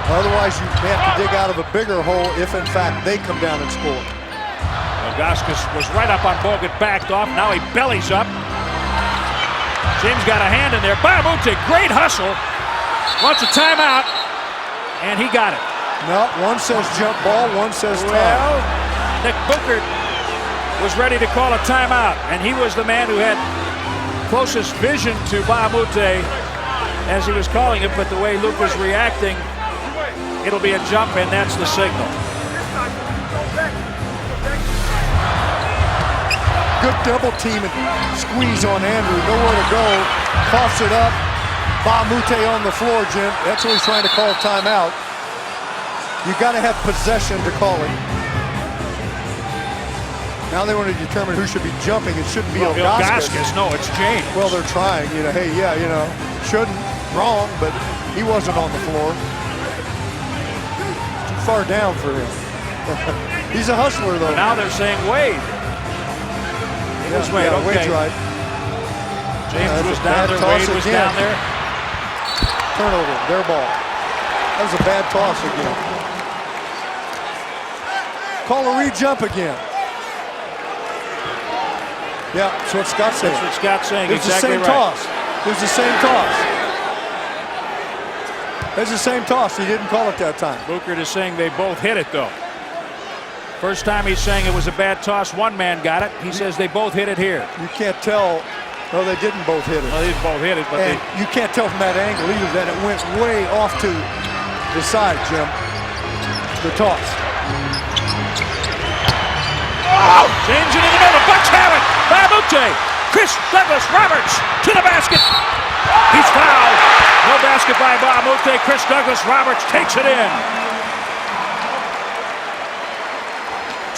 Otherwise, you have to dig out of a bigger hole if, in fact, they come down and score. Udonis was right up on Bogut, backed off. Now he bellies up. James got a hand in there. Bamute, great hustle. Wants a timeout, and he got it. No, one says jump ball, one says time. Well, Nick Booker was ready to call a timeout, and he was the man who had closest vision to Bamute as he was calling it, but the way Luke was reacting, it'll be a jump, and that's the signal. Good double team and squeeze on Andrew. Nowhere to go. Coughs it up. Bamute on the floor, Jim. That's what he's trying to call timeout. You got to have possession to call it. Now they want to determine who should be jumping. It shouldn't be Udonis. No, it's James. Well, they're trying. You know, hey, yeah, you know, shouldn't. Wrong, but he wasn't on the floor. Too far down for him. He's a hustler, though. Now they're saying Wade. It was Wade, okay. Wade's right. James was down there, Wade was down there. Turnover, their ball. That was a bad toss again. Call a re-jump again. Yeah, that's what Scott's saying. That's what Scott's saying, It's exactly the same right. toss. It was the same toss. It's the same toss. He didn't call it that time. Booker is saying they both hit it, though. First time he's saying it was a bad toss. One man got it. He says they both hit it here. You can't tell. No, they didn't both hit it. Well, they didn't both hit it, but and you can't tell from that angle either that it went way off to the side, Jim. The toss. Oh! James into the middle. Bucks have it. Bamute. Chris Douglas Roberts to the basket. He's fouled. No basket by Bamute. Chris Douglas Roberts takes it in.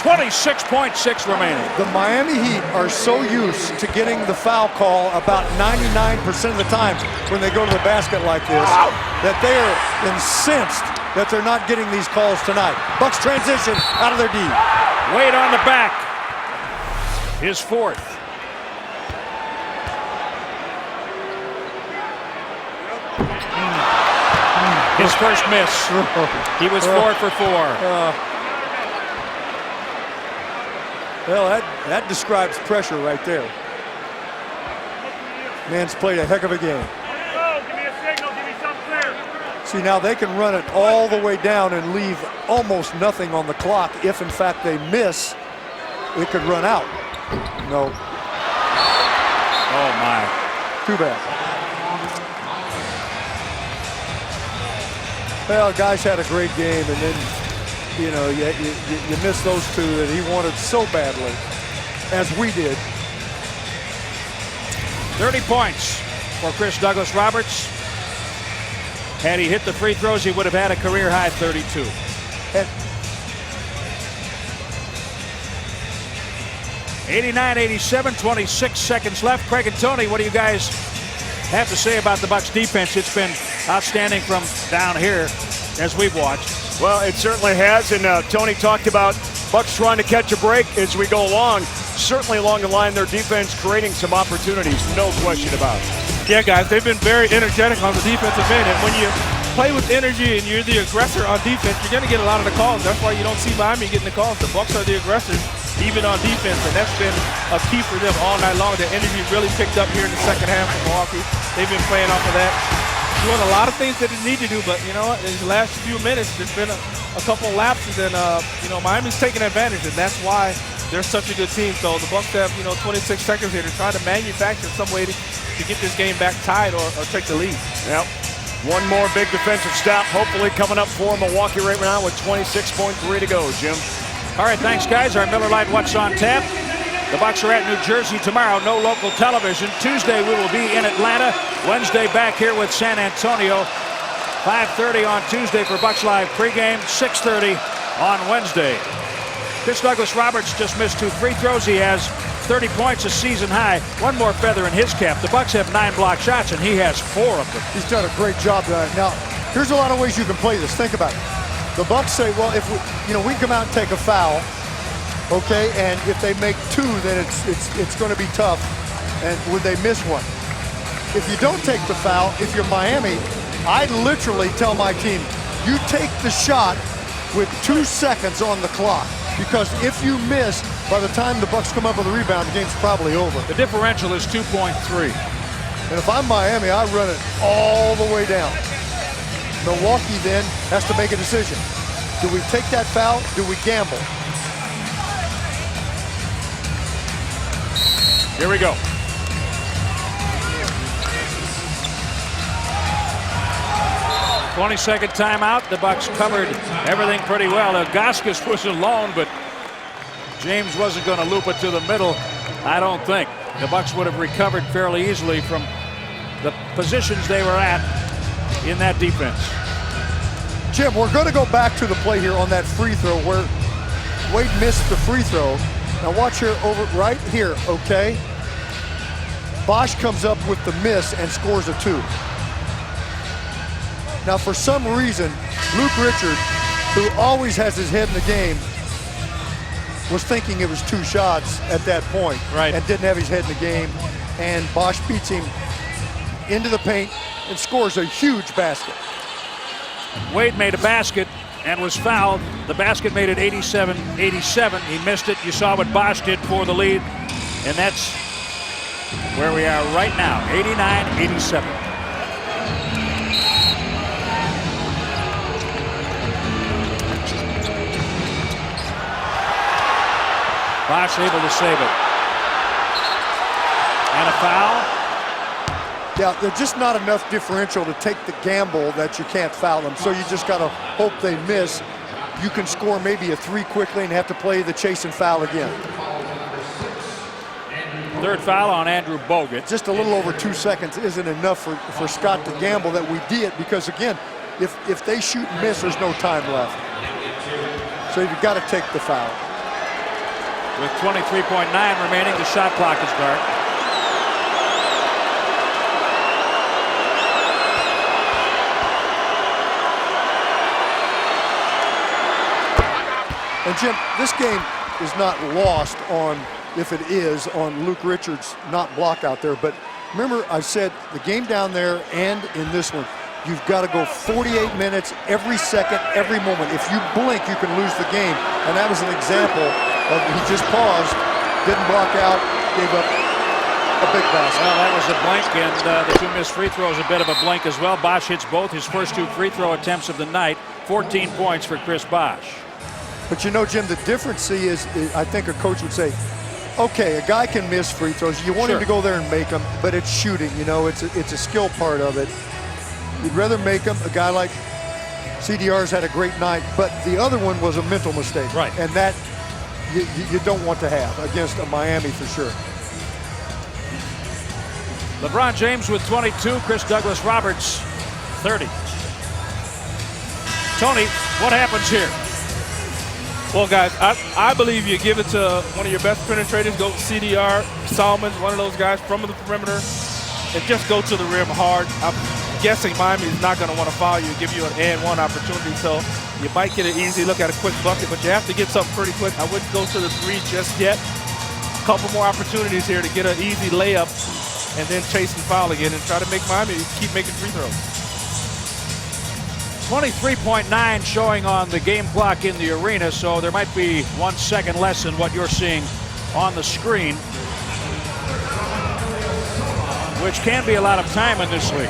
26.6 remaining. The Miami Heat are so used to getting the foul call about 99% of the time when they go to the basket like this that they are incensed that they're not getting these calls tonight. Bucks transition out of their D. Wade on the back. His fourth. His first miss. He was 4 for 4. Well, that describes pressure right there. Man's played a heck of a game. Give me a signal, give me something clear. See, now they can run it all the way down and leave almost nothing on the clock. If, in fact, they miss, it could run out. No. Oh, my. Too bad. Well, guys had a great game, and then, you know, you miss those two that he wanted so badly, as we did. 30 points for Chris Douglas Roberts. Had he hit the free throws, he would have had a career-high 32. And 89-87, 26 seconds left. Craig and Tony, what do you guys have to say about the Bucks defense? It's been outstanding from down here as we've watched. Well, it certainly has, and Tony talked about Bucks trying to catch a break as we go along. Certainly along the line, their defense creating some opportunities, no question about it. Yeah, guys, they've been very energetic on the defensive end, and when you play with energy and you're the aggressor on defense, you're going to get a lot of the calls. That's why you don't see Miami getting the calls. The Bucks are the aggressors, even on defense, and that's been a key for them all night long. The energy really picked up here in the second half of Milwaukee. They've been playing off of that. Doing a lot of things that they need to do, but you know what? In the last few minutes, there's been a couple of lapses, and you know, Miami's taking advantage, and that's why they're such a good team. So the Bucks have, you know, 26 seconds here to try to manufacture some way to get this game back tied or take the lead. Yep. One more big defensive stop, hopefully coming up for Milwaukee right now with 26.3 to go, Jim. All right, thanks, guys. Our Miller Lite What's on Tap. The Bucks are at New Jersey tomorrow. No local television. Tuesday, we will be in Atlanta. Wednesday, back here with San Antonio. 5:30 on Tuesday for Bucks Live pregame. 6:30 on Wednesday. Chris Douglas Roberts just missed 2 free throws. He has 30 points, a season high. One more feather in his cap. The Bucks have 9 block shots, and he has 4 of them. he's done a great job tonight. Now, here's a lot of ways you can play this. Think about it. The Bucks say, well, if we come out and take a foul, okay, and if they make 2, then it's going to be tough. And would they miss one? If you don't take the foul, if you're Miami, I literally tell my team, you take the shot with 2 seconds on the clock, because if you miss, by the time the Bucks come up with a rebound, the game's probably over. The differential is 2.3. And if I'm Miami, I run it all the way down. Milwaukee then has to make a decision. Do we take that foul? Do we gamble? Here we go. "20-second timeout." The Bucks covered everything pretty well. Udonis was alone, but James wasn't going to loop it to the middle, I don't think. The Bucks would have recovered fairly easily from the positions they were at in that defense. Jim, we're going to go back to the play here on that free throw where Wade missed the free throw. Now watch here, over right here, okay? Bosh comes up with the miss and scores a 2. Now for some reason, Luke Richard, who always has his head in the game, was thinking it was 2 shots at that point, right, and didn't have his head in the game. And Bosh beats him into the paint and scores a huge basket. Wade made a basket and was fouled. The basket made it 87-87. He missed it. You saw what Bosh did for the lead, and that's where we are right now, 89-87. Bosh able to save it. And a foul. Yeah, there's just not enough differential to take the gamble that you can't foul them. So you just got to hope they miss. You can score maybe a 3 quickly and have to play the chase and foul again. 3rd foul on Andrew Bogut. Just a little over 2 seconds isn't enough for Scott to gamble that we did, because again, if they shoot and miss, there's no time left. So you've got to take the foul. With 23.9 remaining, the shot clock is dark. And Jim, this game is not lost on, if it is, on Luke Richards' not block out there. But remember, I said the game down there and in this one, you've got to go 48 minutes every second, every moment. If you blink, you can lose the game. And that was an example of he just paused, didn't block out, gave up a big basket. Well, that was a blink, and the 2 missed free throws a bit of a blink as well. Bosh hits both his first 2 free throw attempts of the night. 14 points for Chris Bosh. But you know, Jim, the difference is I think a coach would say, okay, a guy can miss free throws. You want him to go there and make them, but it's shooting. You know, it's a skill part of it. You'd rather make them. A guy like CDR's had a great night, but the other one was a mental mistake. Right. And that you don't want to have against a Miami for sure. LeBron James with 22, Chris Douglas Roberts 30. Tony, what happens here? Well, guys, I believe you give it to one of your best penetrators. Go CDR, Chalmers, one of those guys from the perimeter, and just go to the rim hard. I'm guessing Miami is not going to want to foul you, give you an and-one opportunity, so you might get an easy look at a quick bucket, but you have to get something pretty quick. I wouldn't go to the 3 just yet. A couple more opportunities here to get an easy layup and then chase and foul again and try to make Miami keep making free throws. 23.9 showing on the game clock in the arena, so there might be 1 second less than what you're seeing on the screen, which can be a lot of time in this league.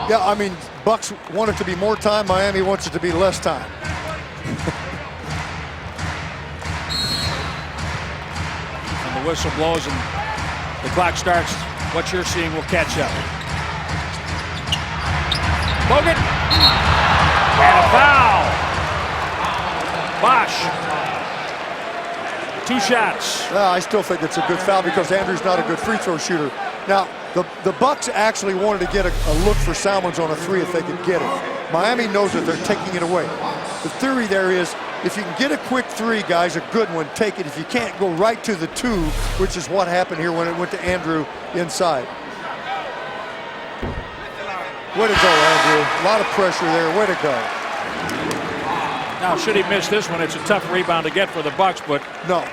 Yeah, I mean, Bucks want it to be more time. Miami wants it to be less time. And the whistle blows and the clock starts. What you're seeing will catch up. Bogut. And a foul. Bosh. 2 shots. I still think it's a good foul because Andrew's not a good free throw shooter. Now, the Bucks actually wanted to get a look for Salmons on a 3 if they could get it. Miami knows that they're taking it away. The theory there is, if you can get a quick 3, guys, a good one, take it. If you can't, go right to the 2, which is what happened here when it went to Andrew inside. Way to go, Andrew. A lot of pressure there. Way to go. Now, should he miss this one, it's a tough rebound to get for the Bucks, but No.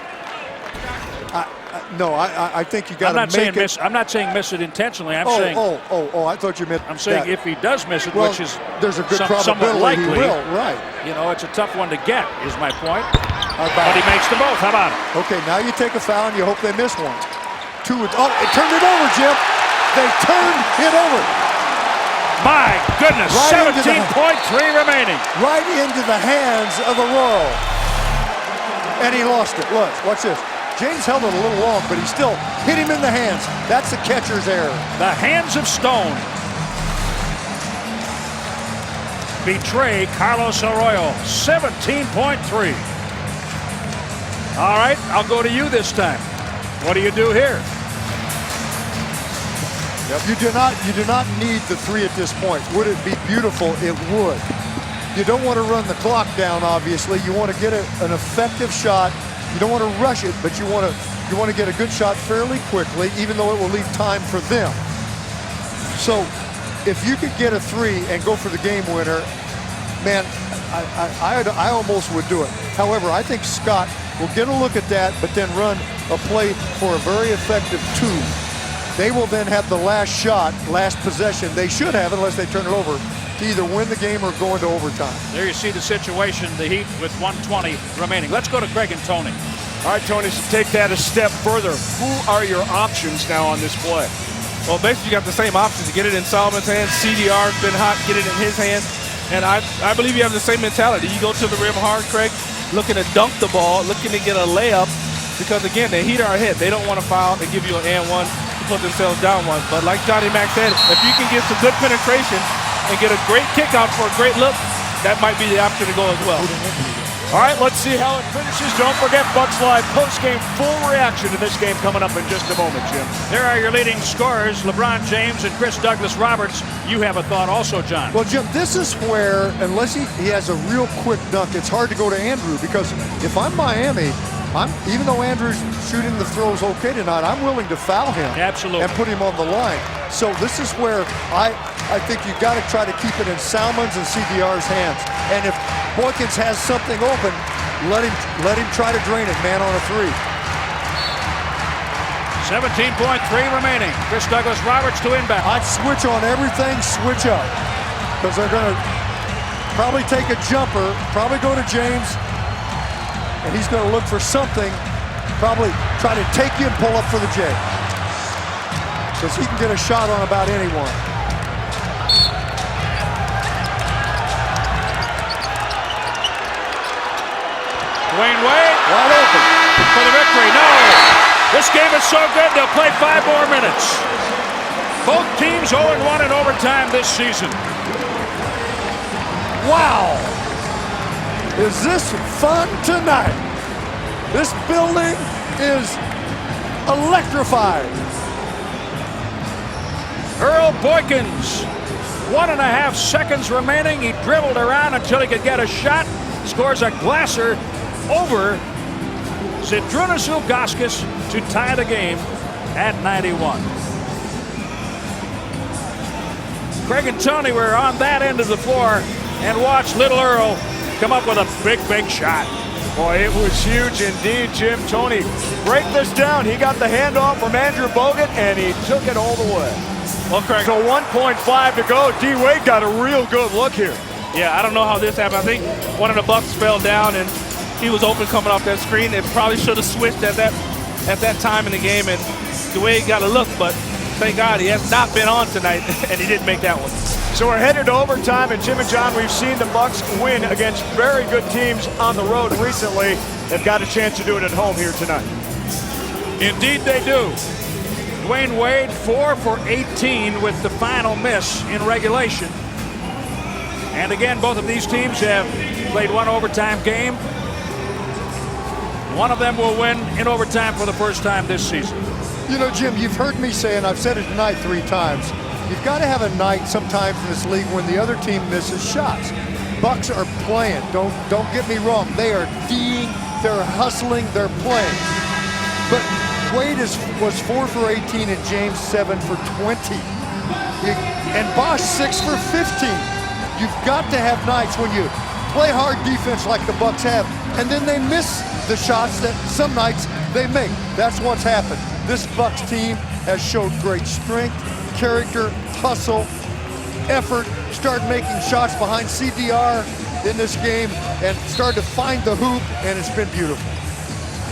I think you got I'm to not make saying it. miss. I'm not saying miss it intentionally. I'm saying I thought you meant. I'm saying that. if he does miss it, Well, which is there's a good somewhat probability likely, he will. Right. You know, it's a tough one to get. Is my point. How about But he it? makes them both. How about it? Okay, now you take a foul and you hope they miss one. It turned it over, Jim. They turned it over. My goodness, Right into 17.3 remaining. Right into the hands of the Royal. And he lost it. Look, watch this. James held it a little long, but he still hit him in the hands. That's the catcher's error. The hands of stone betray Carlos Arroyo. 17.3. All right, I'll go to you this time. What do you do here? You do not need the three at this point. Would it be beautiful? It would. You don't want to run the clock down, obviously. You want to get an effective shot. You don't want to rush it, but you want to get a good shot fairly quickly, even though it will leave time for them. So if you could get a three and go for the game winner, man, I almost would do it. However, I think Scott will get a look at that, but then run a play for a very effective two. They will then have the last shot, last possession. They should have, unless they turn it over, to either win the game or go into overtime. There you see the situation, the Heat with 1:20 remaining. Let's go to Craig and Tony. All right, Tony, so take that a step further. Who are your options now on this play? Well, basically, you got the same options. Get it in Solomon's hands. CDR's been hot. Get it in his hands. And I believe you have the same mentality. You go to the rim hard, Craig, looking to dunk the ball, looking to get a layup. Because, again, the Heat are ahead. They don't want to foul and give you an and one to put themselves down one. But like Johnny Mac said, if you can get some good penetration and get a great kick out for a great look, that might be the option to go as well. All right, let's see how it finishes. Don't forget Bucks Live post-game full reaction to this game coming up in just a moment, Jim. There are your leading scorers, LeBron James and Chris Douglas Roberts. You have a thought also, John. Well, Jim, this is where, unless he has a real quick dunk, it's hard to go to Andrew, because if I'm Miami, even though Andrew's shooting the throws okay tonight, I'm willing to foul him. Absolutely. And put him on the line. So this is where I think you've got to try to keep it in Salmon's and CDR's hands. And if Boykins has something open, let him try to drain it, man, on a three. 17.3 remaining. Chris Douglas Roberts to inbound. I'd switch on everything, switch up. Because they're going to probably take a jumper, probably go to James, and he's going to look for something, probably try to take you and pull up for the J. Because he can get a shot on about anyone. Dwayne Wide open. for the victory. No! This game is so good, they'll play 5 more minutes. Both teams 0-1 in overtime this season. Wow! Is this fun tonight? This building is electrified. Earl Boykins, 1.5 seconds remaining. He dribbled around until he could get a shot. Scores a glasser over Zydrunas Ilgauskas to tie the game at 91. Craig and Tony were on that end of the floor and watched little Earl come up with a big shot. Boy, it was huge indeed, Jim. Tony, break this down. He got the handoff from Andrew Bogut, and he took it all the way. Well, Craig, So 1.5 to go. D-Wade got a real good look here. yeah, I don't know how this happened. I think one of the Bucks fell down, and he was open coming off that screen. It probably should have switched at that time in the game, and Dwayne got a look, but thank God he has not been on tonight, and he didn't make that one. So we're headed to overtime, and Jim and John, we've seen the Bucks win against very good teams on the road recently. They've got a chance to do it at home here tonight. Indeed they do. Dwayne Wade 4 for 18 with the final miss in regulation. And again, both of these teams have played one overtime game. One of them will win in overtime for the first time this season. You know, Jim, you've heard me say, and I've said it tonight 3 times, you've got to have a night sometimes in this league when the other team misses shots. Bucks are playing. Don't get me wrong. They are D'ing, they're hustling, they're playing. But Wade was 4 for 18 and James 7 for 20. And Bosh 6 for 15. You've got to have nights when you play hard defense like the Bucks have, and then they miss the shots that some nights they make. That's what's happened. This Bucks team has showed great strength, character, hustle, effort, started making shots behind CDR in this game and started to find the hoop, and it's been beautiful.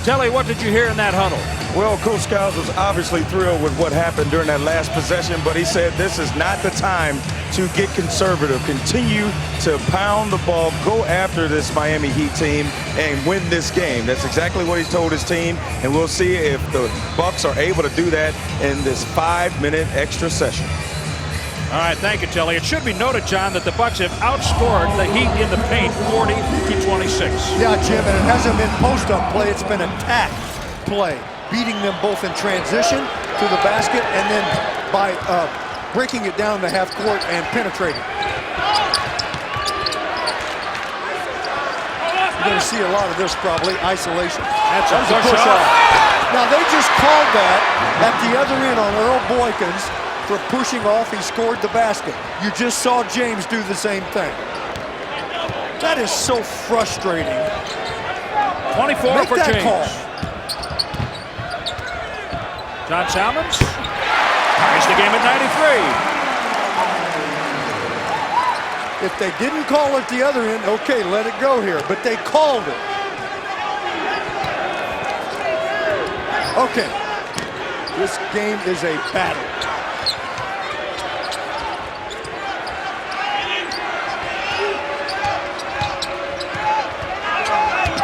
Telly, what did you hear in that huddle? Well, Coach Skiles was obviously thrilled with what happened during that last possession, but he said this is not the time to get conservative. Continue to pound the ball, go after this Miami Heat team, and win this game. That's exactly what he told his team, and we'll see if the Bucks are able to do that in this 5-minute extra session. All right, thank you, Telly. It should be noted, John, that the Bucks have outscored the Heat in the paint 40-26. Yeah, Jim, and it hasn't been post-up play. It's been attack play, beating them both in transition to the basket and then by breaking it down the half court and penetrating. You're going to see a lot of this probably, isolation. That's a push off. Now, they just called that at the other end on Earl Boykins for pushing off. He scored the basket. You just saw James do the same thing. That is so frustrating. 24 Make for that James. call. John Chalmers ties the game at 93. If they didn't call it the other end, okay, let it go here. But they called it. Okay. This game is a battle.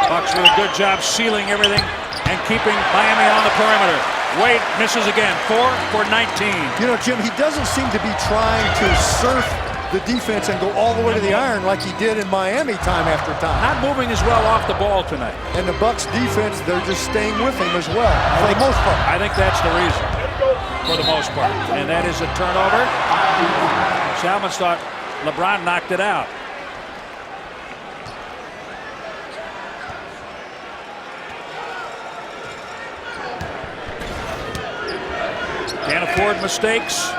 Bucks with a good job sealing everything and keeping Miami on the perimeter. Wade misses again, 4 for 19. You know, Jim, he doesn't seem to be trying to surf the defense and go all the way to the iron like he did in Miami time after time. Not moving as well off the ball tonight. And the Bucks defense, they're just staying with him as well, for the most part. I think that's the reason, for the most part. And that is a turnover. Chalmers thought LeBron knocked it out. Can't afford mistakes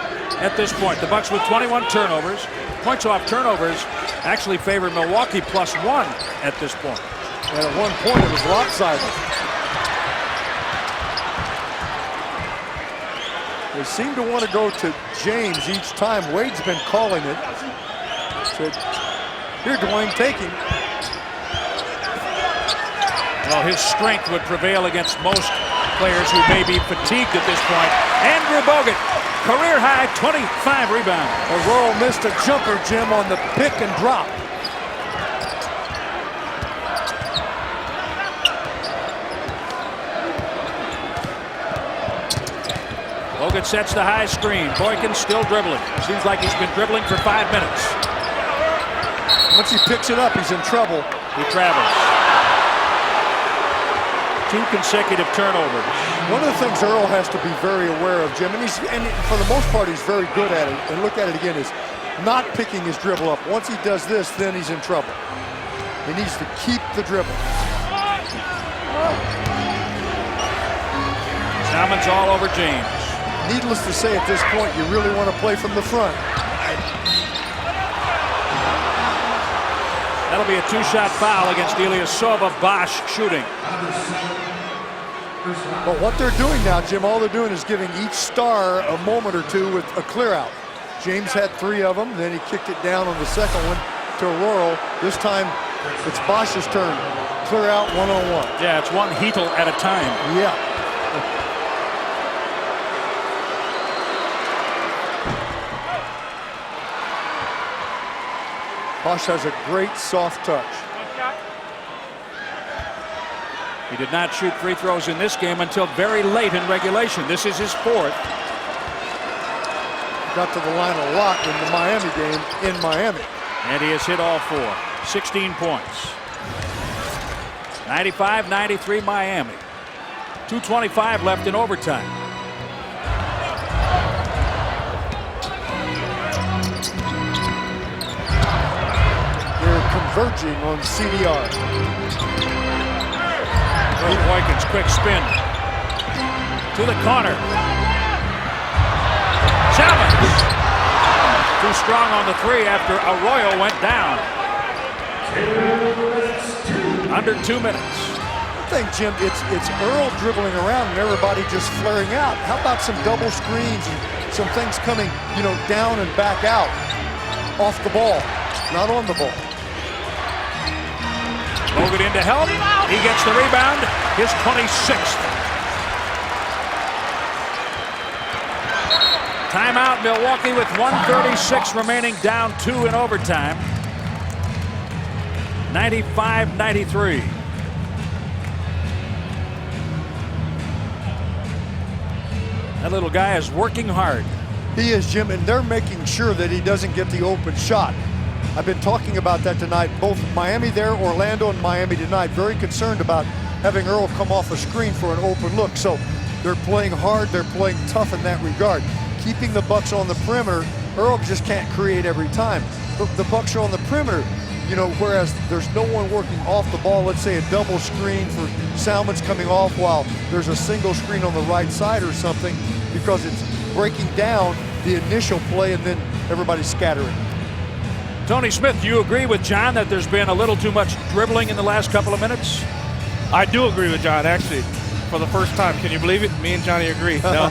at this point. The Bucks with 21 turnovers. Points off turnovers actually favor Milwaukee +1 at this point. And at one point it was lopsided. They seem to want to go to James each time. Wade's been calling it. Said, here, Dwayne, take him. Well, his strength would prevail against most players who may be fatigued at this point. Andrew Bogut, career high 25 rebounds. Royal missed a jumper, Jim, on the pick and drop. Bogut sets the high screen. Boykin still dribbling. Seems like he's been dribbling for 5 minutes. Once he picks it up, he's in trouble. He travels. 2 consecutive turnovers. One of the things Earl has to be very aware of, Jim, and for the most part he's very good at it, and look at it again, is not picking his dribble up. Once he does this, then he's in trouble. He needs to keep the dribble. Salmon's all over James. Needless to say, at this point, you really want to play from the front. That'll be a 2-shot foul against Ilyasova. Bosh shooting. But what they're doing now, Jim, all they're doing is giving each star a moment or two with a clear out. James had 3 of them, then he kicked it down on the second one to Aurora. This time, it's Bosh's turn. Clear out one-on-one. Yeah, it's one Heatle at a time. Yeah. Bosh has a great soft touch. He did not shoot free throws in this game until very late in regulation. This is his 4th. Got to the line a lot in the Miami game in Miami. And he has hit all 4. 16 points. 95-93 Miami. 2:25 left in overtime. They're converging on CDR. Boykins, quick spin. To the corner. Chalmers. Too strong on the 3 after Arroyo went down. Under 2 minutes. I think, Jim, it's Earl dribbling around and everybody just flaring out. How about some double screens and some things coming, you know, down and back out, off the ball, not on the ball. Bogut in to help. He gets the rebound. His 26th. Timeout, Milwaukee with 1:36 remaining, down 2 in overtime. 95-93. That little guy is working hard. He is, Jim, and they're making sure that he doesn't get the open shot. I've been talking about that tonight. Both Miami there, Orlando and Miami tonight, very concerned about having Earl come off a screen for an open look. So they're playing hard, they're playing tough in that regard. Keeping the Bucks on the perimeter, Earl just can't create every time. But the Bucks are on the perimeter, you know, whereas there's no one working off the ball. Let's say a double screen for Salmon's coming off while there's a single screen on the right side or something, because it's breaking down the initial play and then everybody's scattering. Tony Smith, do you agree with John that there's been a little too much dribbling in the last couple of minutes? I do agree with John, actually, for the first time. Can you believe it? Me and Johnny agree. No,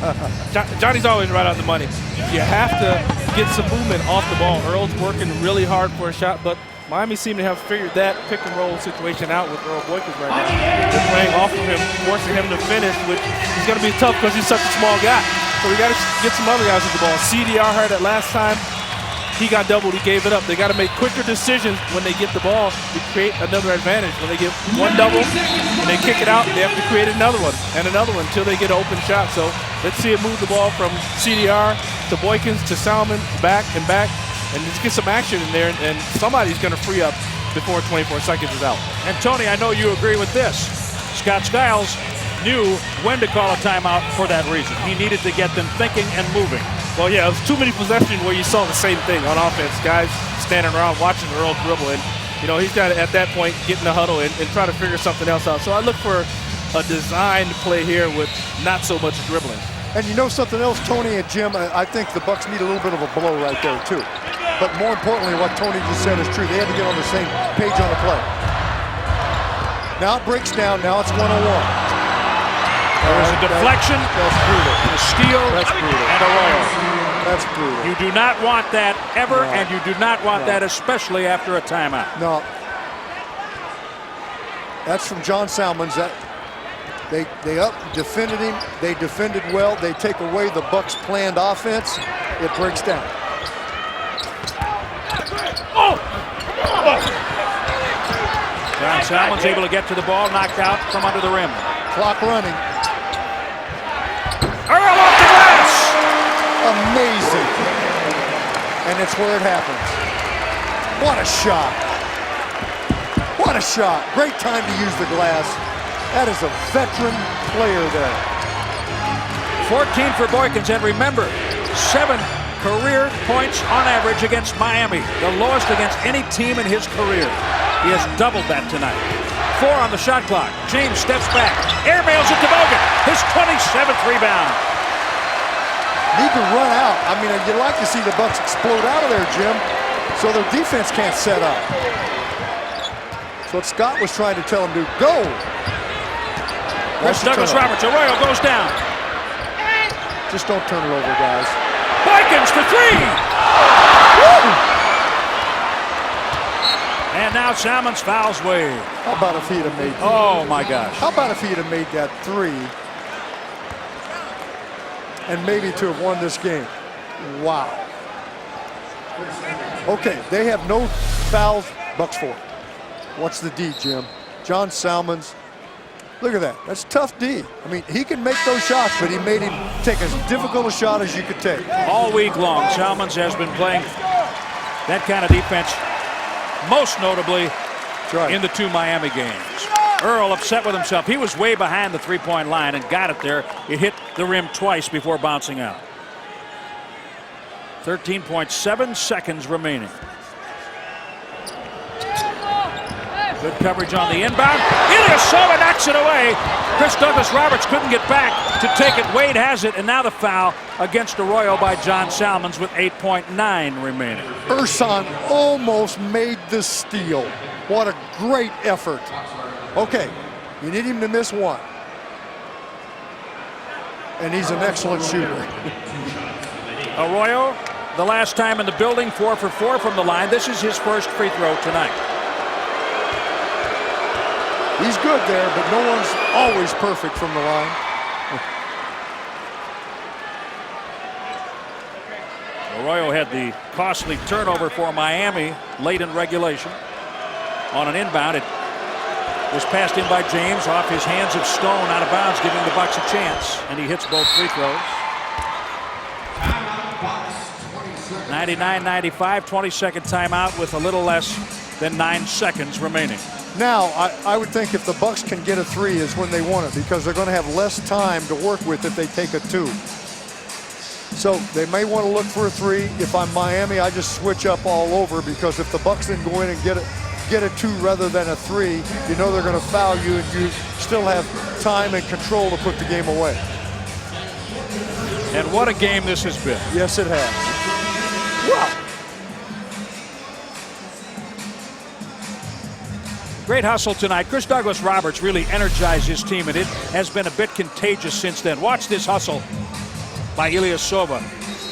Johnny's always right on the money. You have to get some movement off the ball. Earl's working really hard for a shot, but Miami seem to have figured that pick and roll situation out with Earl Boykins right now. They're playing off of him, forcing him to finish, which is going to be tough because he's such a small guy. So we got to get some other guys with the ball. CDR had it last time. He got doubled, he gave it up. They got to make quicker decisions when they get the ball to create another advantage. When they get one double and they kick it out, they have to create another one until they get an open shot. So let's see it move the ball from CDR to Boykins to Salmon, back and back, and just get some action in there, and somebody's going to free up before 24 seconds is out. And Tony, I know you agree with this. Scott Skiles knew when to call a timeout for that reason. He needed to get them thinking and moving. Well, yeah, it was too many possessions where you saw the same thing on offense. Guys standing around watching Earl dribble, and you know he's got to, at that point, get in the huddle and try to figure something else out. So I look for a designed play here with not so much dribbling. And you know something else, Tony and Jim, I think the Bucks need a little bit of a blow right there too. But more importantly, what Tony just said is true. They have to get on the same page on the play. Now it breaks down. Now it's 1-on-1. There was a deflection, that's brutal. a steal, That's brutal. and a roll. That's brutal. You do not want that ever, No. and you do not want No. that especially after a timeout. No. That's from John Salmons. That they up defended him. They defended well. They take away the Bucks' planned offense. It breaks down. John Salmon's able to get to the ball, knocked out from under the rim. Clock running. Earl off the glass! Amazing. And it's where it happens. What a shot. What a shot. Great time to use the glass. That is a veteran player there. 14 for Boykins, and remember, 7 career points on average against Miami, the lowest against any team in his career. He has doubled that tonight. 4 on the shot clock. James steps back, airmails it to Bogut, his 27th rebound. Need to run out. I mean, you'd like to see the Bucks explode out of there, Jim, so their defense can't set up. That's what Scott was trying to tell him to go. Chris Douglas Roberts, Arroyo goes down. Just don't turn it over, guys. Boykins for 3! Woo! And now Salmons fouls Wade. How about if he'd have made Oh my gosh. How about if he'd have made that 3 and maybe to have won this game? Wow. Okay, they have no fouls. Bucks 4. What's the D, Jim? John Salmons. Look at that. That's tough D. I mean, he can make those shots, but he made him take as difficult a shot as you could take. All week long, Chalmers has been playing that kind of defense, most notably in the 2 Miami games. Earl upset with himself. He was way behind the three-point line and got it there. It hit the rim twice before bouncing out. 13.7 seconds remaining. Good coverage on the inbound. Ilyasova knocks it away. Chris Douglas-Roberts couldn't get back to take it. Wade has it, and now the foul against Arroyo by John Chalmers with 8.9 remaining. Ursan almost made the steal. What a great effort. Okay, you need him to miss one. And he's an excellent shooter. Arroyo, the last time in the building, 4 for 4 from the line. This is his first free throw tonight. He's good there, but no one's always perfect from the line. Arroyo had the costly turnover for Miami late in regulation. On an inbound, it was passed in by James off his hands of Stone, out of bounds, giving the Bucks a chance, and he hits both free throws. 99-95, 22nd timeout with a little less than 9 seconds remaining. Now, I would think if the Bucks can get a 3 is when they want it, because they're going to have less time to work with if they take a 2. So they may want to look for a 3. If I'm Miami, I just switch up all over, because if the Bucks then go in and get a 2 rather than a 3, you know they're going to foul you, and you still have time and control to put the game away. And what a game this has been. Yes, it has. Wow. Great hustle tonight. Chris Douglas-Roberts really energized his team, and it has been a bit contagious since then. Watch this hustle by Ilyasova.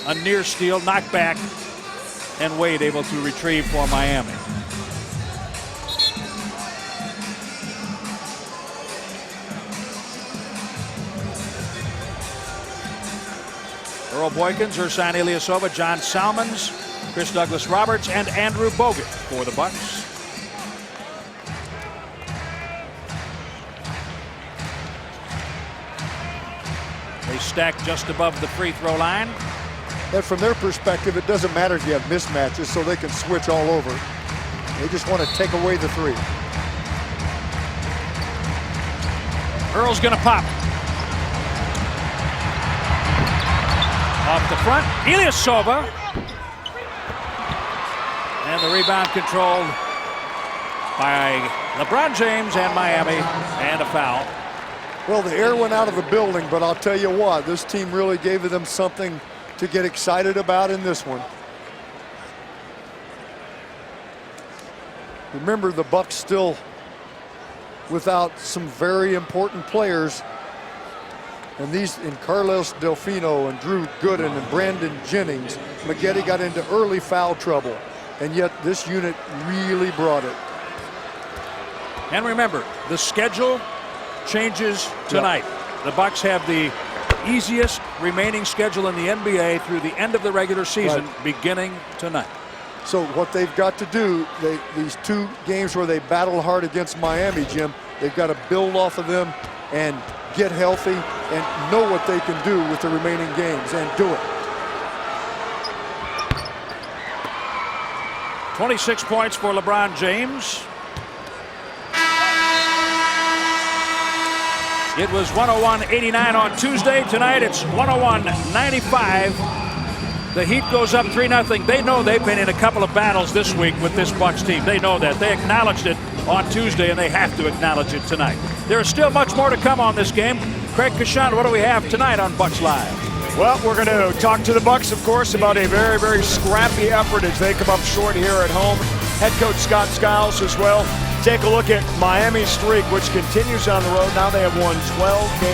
A near steal, knocked back, and Wade able to retrieve for Miami. Earl Boykins, Ursan Ilyasova, John Salmons, Chris Douglas-Roberts, and Andrew Bogut for the Bucks. They stack just above the free throw line. And from their perspective, it doesn't matter if you have mismatches, so they can switch all over. They just want to take away the 3. Earl's gonna pop. Off the front, Ilyasova. And the rebound controlled by LeBron James and Miami, and a foul. Well, the air went out of the building, but I'll tell you what, this team really gave them something to get excited about in this one. Remember, the Bucks still without some very important players. And these in Carlos Delfino and Drew Gooden and Brandon Jennings. Maggette got into early foul trouble, and yet this unit really brought it. And remember, the schedule changes tonight. The Bucks have the easiest remaining schedule in the NBA through the end of the regular season, beginning tonight. So what they've got to do, these 2 games where they battled hard against Miami, Jim, they've got to build off of them and get healthy and know what they can do with the remaining games and do it. 26 points for LeBron James. It was 101-89 on Tuesday. Tonight it's 101-95. The Heat goes up 3-0. They know they've been in a couple of battles this week with this Bucks team. They know that. They acknowledged it on Tuesday, and they have to acknowledge it tonight. There is still much more to come on this game. Craig Kashan, what do we have tonight on Bucks Live? Well, we're going to talk to the Bucks, of course, about a very, very scrappy effort as they come up short here at home. Head coach Scott Skiles as well. Take a look at Miami's streak, which continues on the road. Now they have won 12 games.